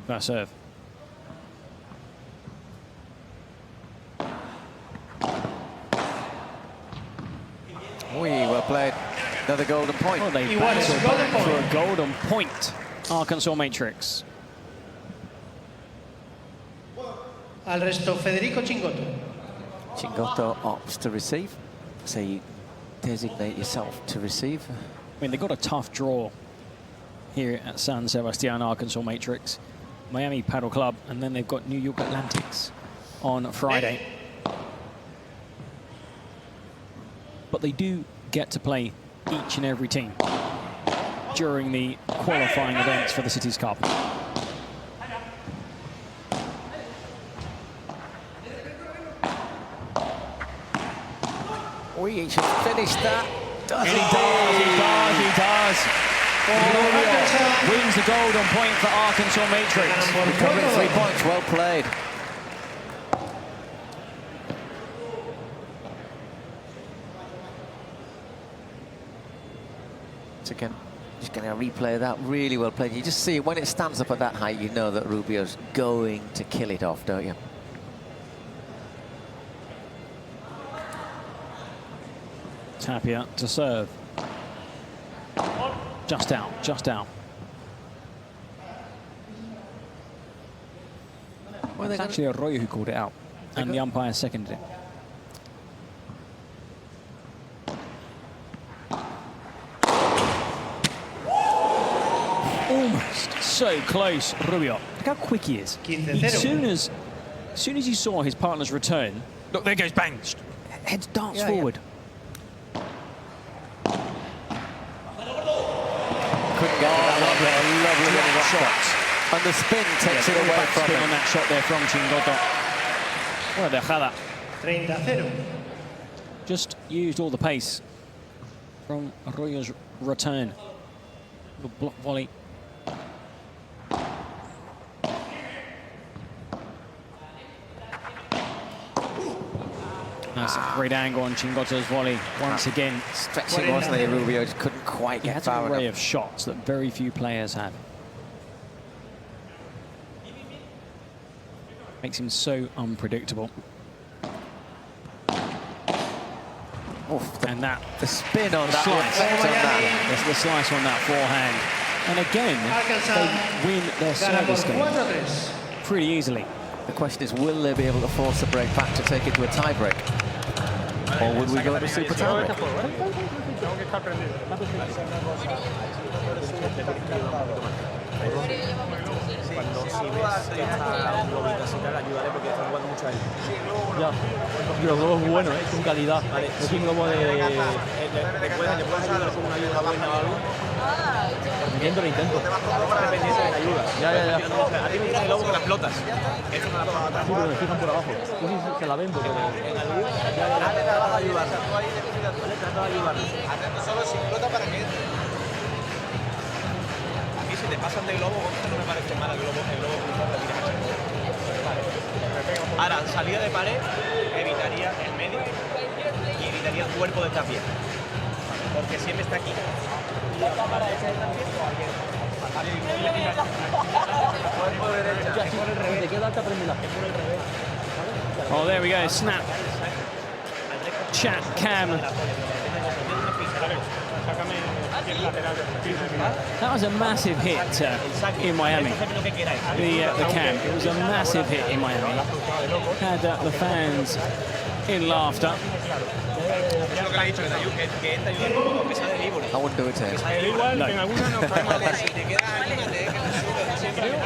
First serve. Well played. Another golden point. Well, they battled for a golden point. Arkansas Matrix. Al resto, Federico Chingotto. Chingotto opts to receive. So you designate yourself to receive. I mean, they got a tough draw here at San Sebastián, Arkansas Matrix. Miami Paddle Club, and then they've got New York Atlantics on Friday. But they do get to play each and every team during the qualifying events for the Cities Cup. We should finish that. Does he does, he does. Rubio wins the golden point for Arkansas Matrix. Recovering 3 points, well played. Again, just going to replay that. Really well played. You just see when it stands up at that height, you know that Rubio's going to kill it off, don't you? Tapia to serve. Just out, just out. Well, it's actually Arroyo who called it out, and the umpire seconded it. Almost so close, Rubio. Look how quick he is. As soon as you saw his partner's return, look, there goes bang. Head darts forward. Couldn't get that lovely shot. And the spin takes it away from him. On that shot there from Chingotto. What a dejada. 30-0. Just used all the pace from Arroyo's return. The block volley. That's a great angle on Chingotto's volley once again. Stretching, wasn't he? Rubio just couldn't quite get far enough. An array of shots that very few players have. Makes him so unpredictable. And the spin on that slice. There's the slice on that forehand. And again, they win their service game pretty easily. The question is, will they be able to force the break back to take it to a tie break? Or would we go to super tie break? Cuando si ves que está un globito así tal, ayudaré porque está jugando mucho a él. Ya, los globos buenos, con calidad. Vale, es un globo de... ¿Le puedes ayudar con una ayuda buena o algo? Lo intento. Dependiente de la ayuda. Ya. A ti me gusta el globo con las pelotas. Esto no la puedo atrás. Sí, pero me fijan por abajo. Yo sí que la vendo, pero... En la luz, ya, trato de ayudarla. Vale, trato de ayudarla. Atento solo sin pelota para que entre. Si te pasan de globo, no me parece mal el globo cruzado de tiras. Vale. Ahora, salida de pared, evitaría el medio y evitaría el cuerpo de Tapia. Porque siempre está aquí. Y la pared es también cuerpo derecha. Es por el revés. Te queda alta, prendela. Es por el revés. Oh, there we go. Snap. Chat cam. That was a massive hit in Miami. The cam. It was a massive hit in Miami. Had the fans in laughter. I wouldn't do it here. Igual, No. en alguna no caemos.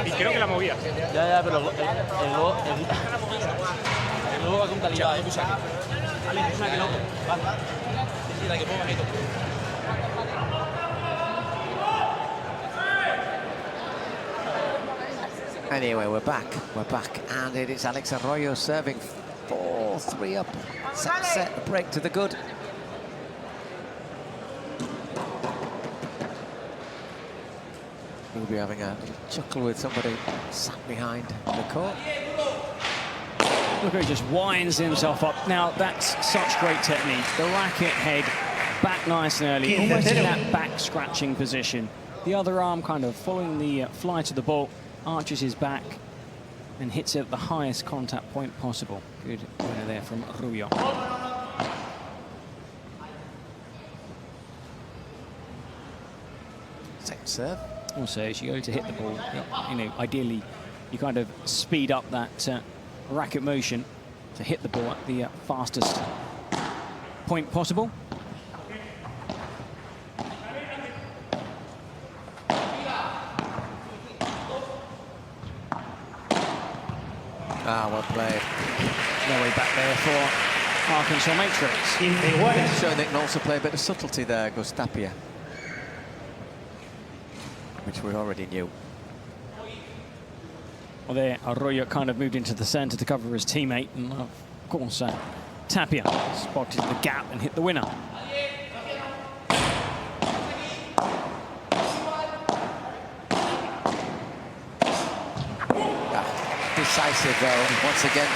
Y creo que la movía. Ya, pero el globo va con calidad. Anyway, we're back, and it is Alex Arroyo serving 4-3 up. Set the break to the good. We'll be having a chuckle with somebody sat behind the court. Look how he just winds himself up. Now, that's such great technique. The racket head back nice and early, almost in that back scratching position. The other arm kind of following the flight of the ball, arches his back and hits it at the highest contact point possible. Good winner there from Rubio. Same serve. Also, as you go to hit the ball, you know, ideally you kind of speed up that racket motion to hit the ball at the fastest point possible. Ah, well played. No way back there for Arkansas Matrix. Showing they can also play a bit of subtlety there, Tapia, which we already knew. Well, there, Arroyo kind of moved into the centre to cover his teammate, and of course, Tapia spotted the gap and hit the winner. Decisive though, once again.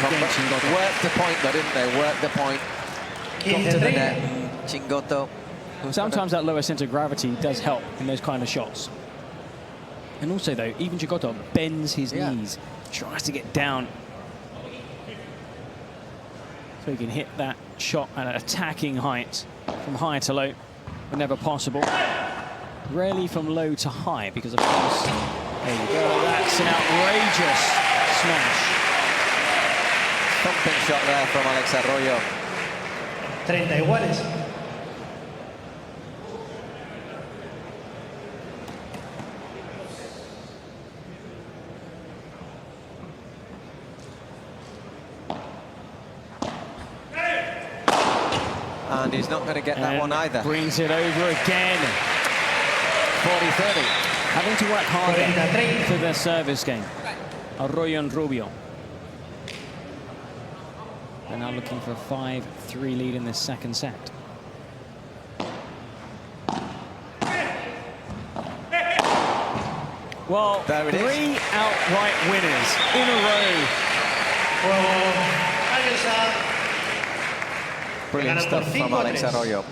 Worked the point though, didn't they? Worked the point. Got to the net. Chingotto Sometimes that lower center of gravity does help in those kind of shots. And also, though, even Chingotto bends his knees, tries to get down. So he can hit that shot at an attacking height from high to low, but never possible. Rarely from low to high, because of course, there you go, that's an outrageous smash. Thumping shot there from Alex Arroyo. 30 iguales. And he's not going to get that one either. Brings it over again. 40-30. Having to work harder for their service game. Arroyo and Rubio. They're now looking for a 5-3 lead in this second set. Well, there it 3 is. outright winners in a row. Brilliant stuff from Alex Arroyo.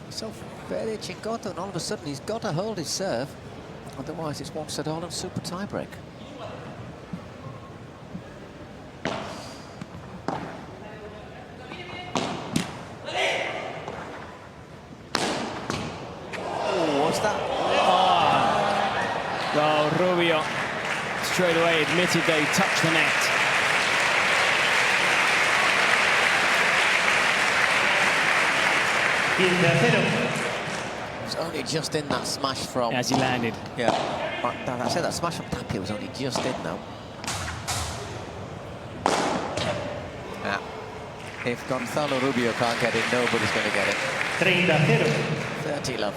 So Fede Chingotto, and all of a sudden he's got to hold his serve. Otherwise it's 1-all and super tiebreak. What's that? Well, Rubio straight away admitted they touched the net. It was only just in that smash from... As he landed. Yeah. I said that smash from Tapia was only just in though. Yeah. If Gonzalo Rubio can't get it, nobody's going to get it. 30 love.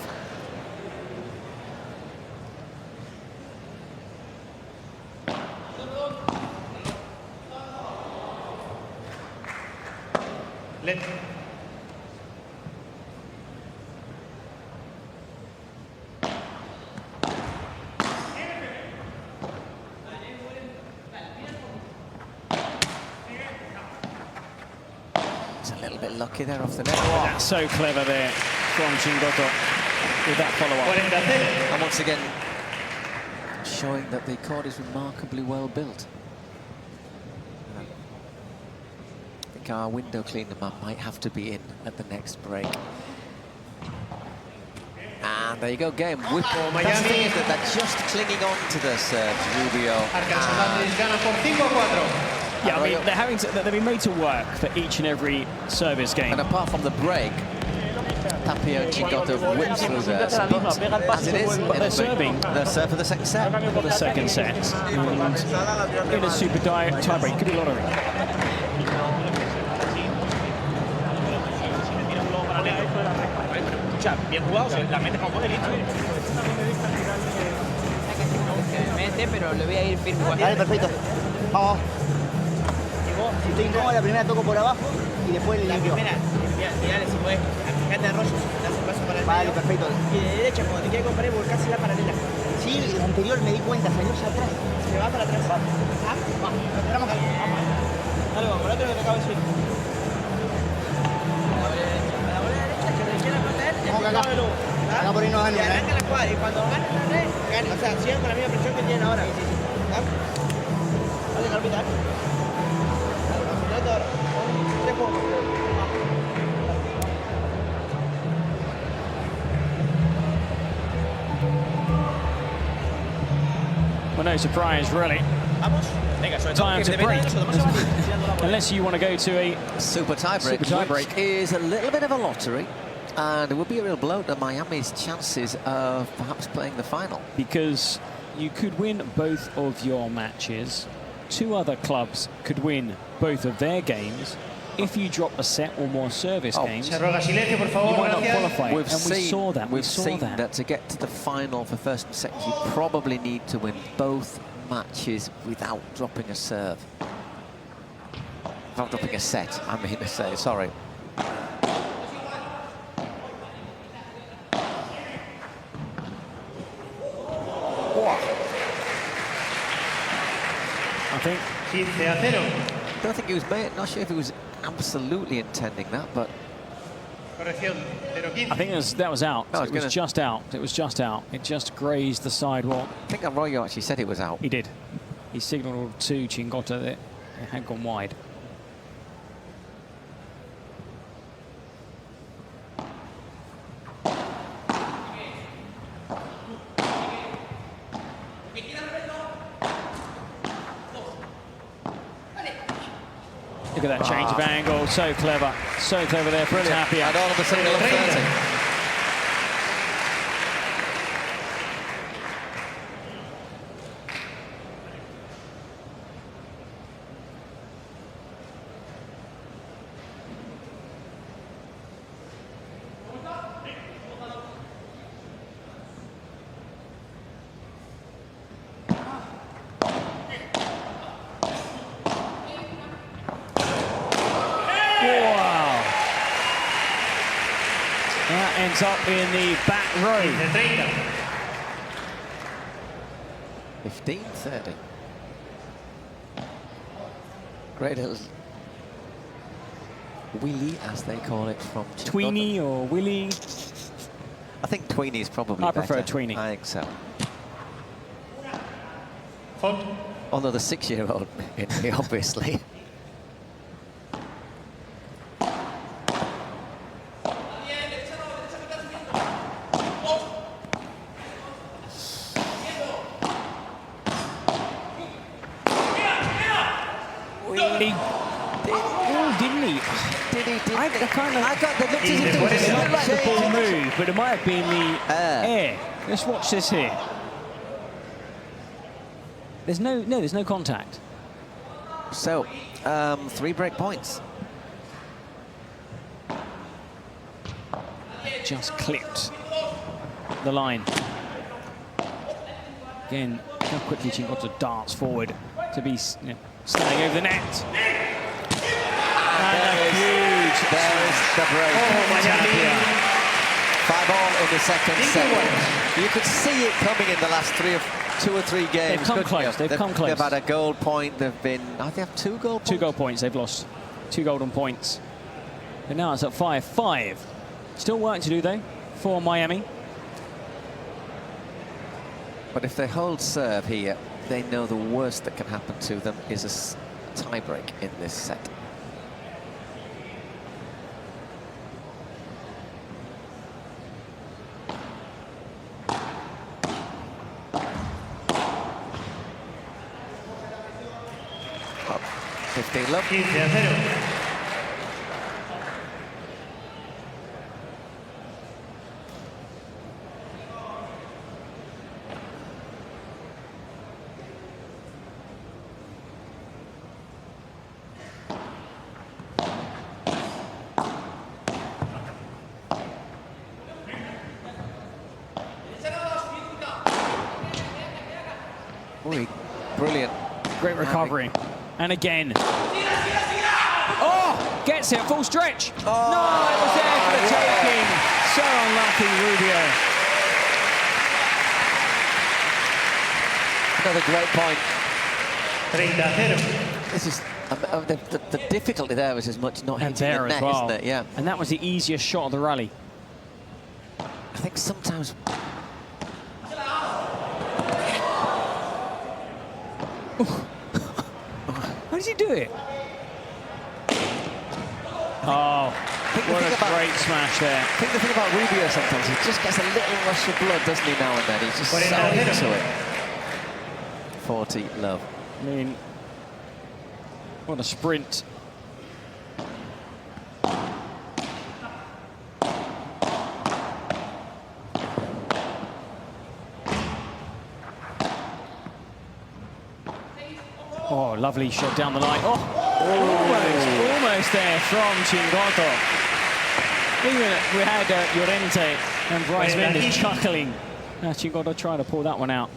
Let. It's a little bit lucky there off the net. That's so clever there from Chingotto with that follow-up. And once again, showing that the court is remarkably well built. I think our window cleaner man might have to be in at the next break. And there you go, game. Whip. That's the thing is that they're just clinging on to the serve, Rubio. Yeah, I mean, they've been made to work for each and every service game. And apart from the break, Tapia and Chingotto whipped through there. As it is, but they're serving. They're serve for the second set. For the second set. And in a super tiebreak, could be lottery. Bien jugado, la mete como puede, listo. Mete, pero le voy a ir firme igual. Dale, perfecto. Vamos. Si estoy incómodo, la primera toco por abajo y después le limpio. La primera, mirale si puedes, fíjate Arroyo, das un paso para el Vale, medio. perfecto. Y de derecha, cuando te quieres comprar, volcás la paralela. Sí, el anterior me di cuenta, salió hacia atrás. Se va para atrás. Ah, va. Esperamos acá. Dale, vamos, por otro que te acabo de decir. A la bola derecha, que le quiera matar, Vamos acá. Acá por ahí no y gana. arranca la cuadra, y cuando ganan la red, ganan. O sea, sigan con la misma presión que tienen ahora. ¿Ah? Vale, Carpita. Well, no surprise, really. Vamos. Venga, sobre todo Time que to te break. metas eso, demasiado. Unless you want to go to a Super tiebreak, which is a little bit of a lottery, and it would be a real blow to Miami's chances of perhaps playing the final. because you could win both of your matches. 2 other clubs could win both of their games. If you drop a set or more service games, Se ruega silencio, por you favor. might not Gracias. qualify. We've And we saw that. We've seen that. that. To get to the final for first and second, you probably need to win both matches without dropping a serve. Without dropping a set, I mean to say, sorry. I think 15-0. Don't think he was, not sure if he was absolutely intending that, but Corrección, 0-15. I think that was out. No, It was just out. It was just out. It just grazed the sidewalk. I think Arroyo actually said it was out. He did. He signalled to Chingotto that it had gone wide. Look at that change of angle. So clever. So clever there for Tapia. And all of a sudden, 30. Wow. That ends up in the back row. 15-30. Great little wheelie, as they call it, from Chingotto. Tweenie or Willie. I think Tweenie is probably I prefer better. Tweenie. I think so. Fault. Although the 6-year-old in me, obviously. Didn't he? I got the looked as if it it was looked like the ball move, but it might have been the air. Let's watch this here. There's no contact. So, 3 break points. Just clipped the line. Again, how quickly Chingotto darts forward to be standing over the net. And a huge. There is the break. Tapia. 5-all in the second set. You could see it coming in the last 2 or 3 games. They've come couldn't you? close. They've come close. They've had a goal point. They've been. I think they have 2 goal points. 2 goal points. They've lost 2 golden points. But now it's at 5-5. Still work to do though for Miami. But if they hold serve here, they know the worst that can happen to them is a tie-break in this set. Up 15 love. 15-0. Brilliant. Great recovery. And again. Oh, gets it, full stretch. Oh, no, it was there for the taking. So unlucky, Rubio. Another great point. 30-0. This is the difficulty there was as much not And hitting there the net, as well. isn't it? Yeah. And that was the easiest shot of the rally. I think sometimes. How did he do it? Oh, what a great smash there. I think the thing about Rubio sometimes, he just gets a little rush of blood, doesn't he, now and then? He's just so into it. 40 love. I mean, what a sprint. Oh, lovely shot down the line. Oh, almost there from Chingotto. Even we had Llorente and Bryce Mendes chuckling. Chingotto trying to pull that one out.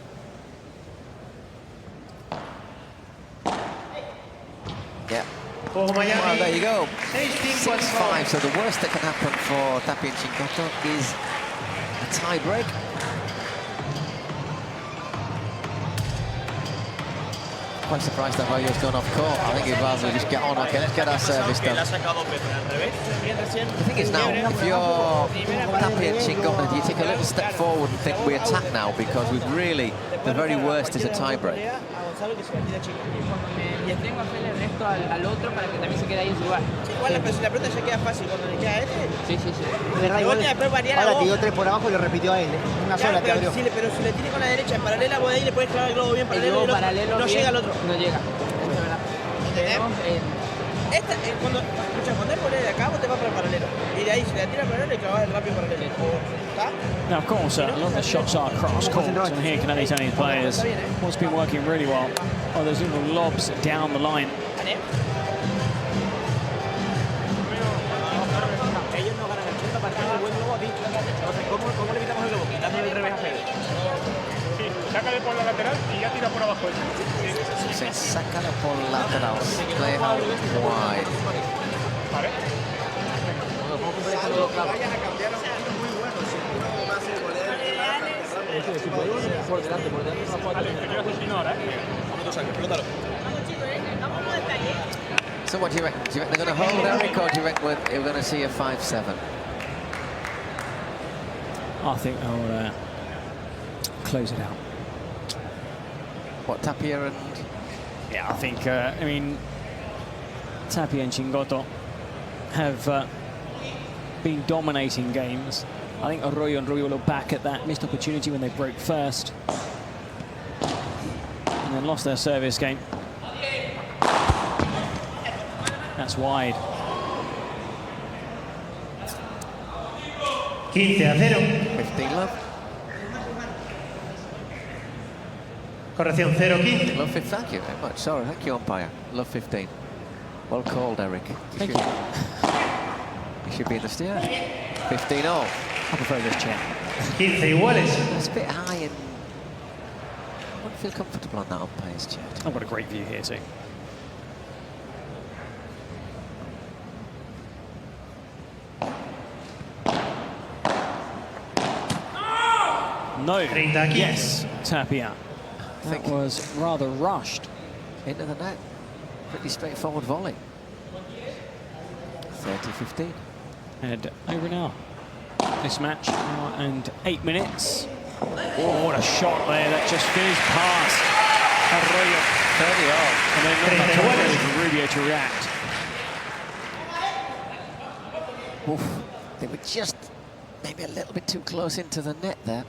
Yeah. For Miami. Well, there you go. 6-5. So the worst that can happen for Tapia and Chingotto is a tie-break. quite surprised that Arroyo's gone off court. I think he'd rather just get on. Okay, let's get our service done. The thing is now, if you're Tapia and Chingotto, you take a little step forward and think we attack now because we've really, the very worst is a tiebreak. Y tengo a hacerle el resto al otro para que también se quede ahí en su lugar. Igual pero si la pelota ya queda fácil cuando le queda a este. Sí, sí, sí. Ahora tiró 3 por abajo y lo repitió a él. Una sola te abrió. Pero si le tiene con la derecha en paralela, vos de ahí le puedes clavar el globo bien paralelo. No llega al otro. No llega. Eso es verdad. Cuando el volea de acá, vos te vas para el paralelo. Y de ahí, si le tira paralelo, le clavas el rápido paralelo. Now, of course, a lot of the shots are cross-court, and here Canadian Italian players, what's been working really well are those little lobs down the line. Ellos no ganan el punto a partir del buen globo aquí. Entonces, ¿cómo le evitamos el globo? Quitándole el revés a Fede. Sí, sácale por la lateral y ya tira por abajo. Sí, sácale por lateral, play out wide. Vale. Vayan a cambiar un tiro muy bueno. Si uno va a hacer volea, Por delante, Vale, te quiero asesinar ahora, So what do you reckon? Do you reckon they're going to hold Eric, or do you reckon we're going to see a 5-7? I think they'll close it out. What, Tapia and... Yeah, I think, I mean, Tapia and Chingotto have been dominating games. I think Arroyo and Rubio look back at that missed opportunity when they broke first and then lost their service game. That's wide. 15-0. 15 love. Corrección 0-15. Love 15, thank you very much. Sorry, thank you, umpire. Love 15. Well called, Eric. Thank you. You should be in the steer. 15-all. I prefer this chair. 15 iguales. It's a bit high and I wouldn't feel comfortable on that umpire's chair. I've got a great view here too. No. Yes, Tapia. That was rather rushed. Into the net. Pretty straightforward volley. 30-15. And over now. This match now and 8 minutes. Oh, what a shot there. That just fizzed past Arroyo. 30-all. And then not enough time for Rubio to react. Oof. They were just maybe a little bit too close into the net there.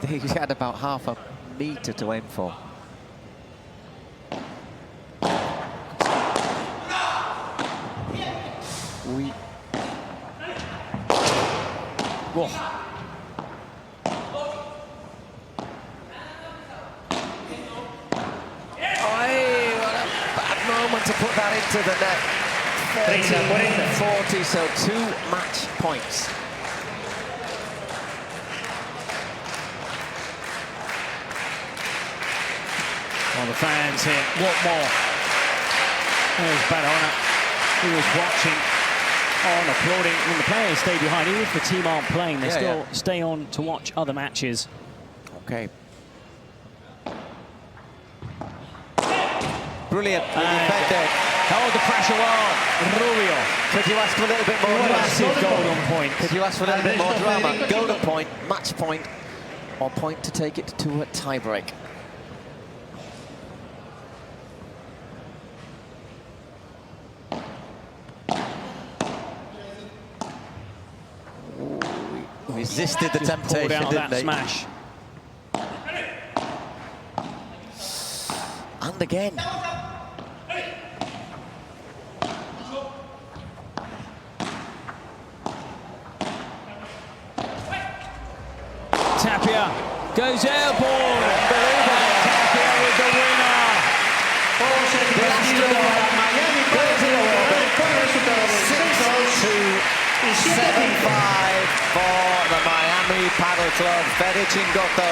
He had about half a metre to aim for. Whoa. Bad moment to put that into the net. 40, so 2 match points. Well, the fans here want more. There's Barahona, who was watching on, applauding. When the players stay behind, even if the team aren't playing, they still stay on to watch other matches. Okay. Brilliant. Hold the pressure well. Rubio. Could you ask for a little bit more massive golden point. Could you ask for a little bit more drama? Golden point, match point, or point to take it to a tiebreak. Resisted the temptation, out didn't that they? Smash. And again. Tapia goes airborne. Tapia with the winner. For the Miami Paddle Club, Fede Chingotto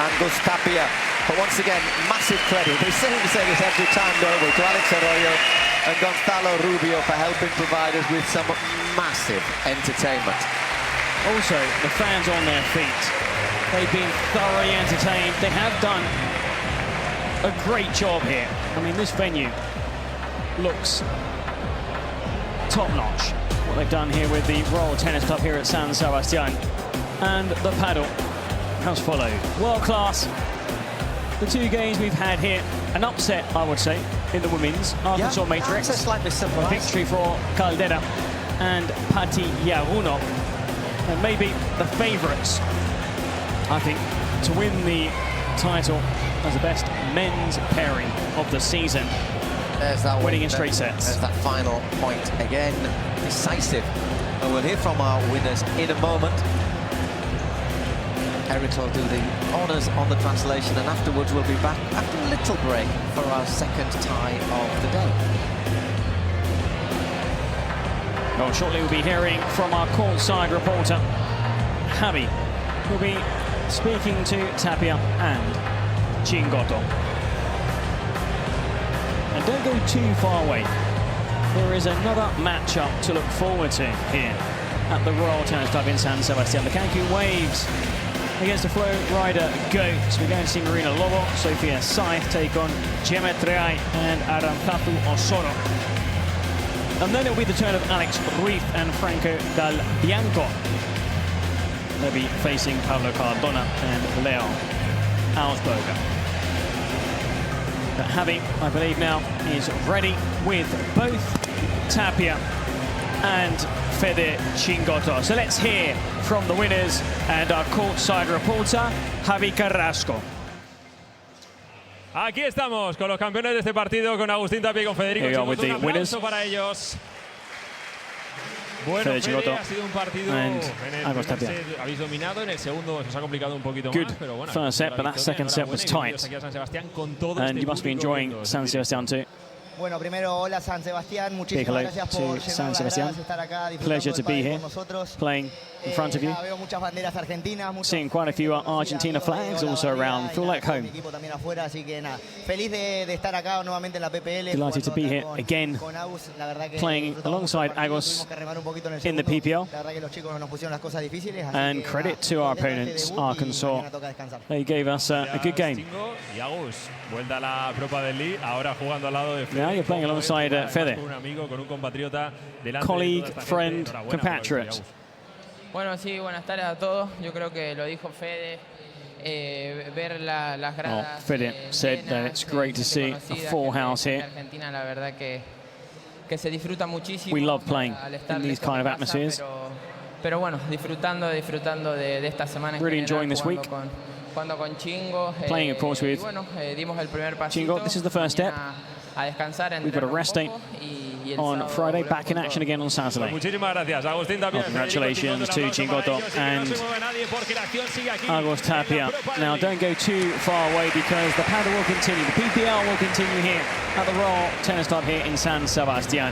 and Gus Tapia. But once again, massive credit. We seem to say this every time, don't we, to Alex Arroyo and Gonzalo Rubio for helping provide us with some massive entertainment. Also, the fans on their feet. They've been thoroughly entertained. They have done a great job here. I mean, this venue looks top-notch. What they've done here with the Royal Tennis Club here at San Sebastián. And the paddle has followed. World class. The two games we've had here, an upset, I would say, in the women's Arkansas Matrix. It's a slightly surprise. A victory for Caldera and Patti Yaruno. And maybe the favourites, I think, to win the title as the best men's pairing of the season. There's that winning in straight sets. There's that final point again, decisive. And we'll hear from our winners in a moment. Eric will do the honours on the translation, and afterwards we'll be back after a little break for our second tie of the day. Well, shortly we'll be hearing from our courtside reporter, Javi, who'll be speaking to Tapia and Chingotto. And don't go too far away. There is another matchup to look forward to here at the Royal Tennis Club in San Sebastián. The Cancun Waves against the Flow Rider Goats. We're going to see Marina Lobo, Sofia Saiz take on Gemma Treay and Aranzazu Osoro. And then it'll be the turn of Alex Ruiz and Franco Dal Bianco. They'll be facing Pablo Cardona and Leo Augsburger. But Javi, I believe now, is ready with both Tapia and Fede Chingotto. So let's hear from the winners and our courtside reporter, Javi Carrasco. Aquí estamos con los campeones de este partido, con Agustín Tapia y con Federico Chingotto. Un aplauso para ellos. Bueno, Fede, ha sido un partido en el primer set habéis dominado, en el segundo os ha complicado un poquito más, pero bueno. First set, but that second set was tight. And you must be enjoying San Sebastián too. Bueno, primero, hola San Sebastián, muchísimas gracias por San Sebastián. estar acá, Pleasure to be here, playing in front of you. Veo muchas banderas argentinas, seeing quite a few Argentina flags also around. Feel like home. También afuera, así que nada, feliz de estar acá nuevamente en la PPL. Delighted to be here again, playing alongside Agus in the PPL. And credit to our opponents, Arkansas. They gave us a good game. Vuelta a la Pro Padel League, ahora jugando al lado de Fede. Now you're playing alongside Fede. Un amigo, con un compatriota, colleague, friend, compatriot. Bueno, sí, buenas tardes a todos. Yo creo que lo dijo Fede. Ver las gradas. Fede said that it's great to see a full house here. Argentina, la verdad que se disfruta muchísimo. We love playing in these kind of atmospheres. Pero bueno, disfrutando de esta semana. Really enjoying this week. Jugando con Chingo. Playing, of course, with dimos el primer pasito. Chingo. This is the first step. A descansar. We've got a rest day on Friday, back in action again on Saturday. Congratulations to Chingotto and Agus Tapia. Now don't go too far away because the paddle will continue. The PPL will continue here at the Royal Tennis Club here in San Sebastián.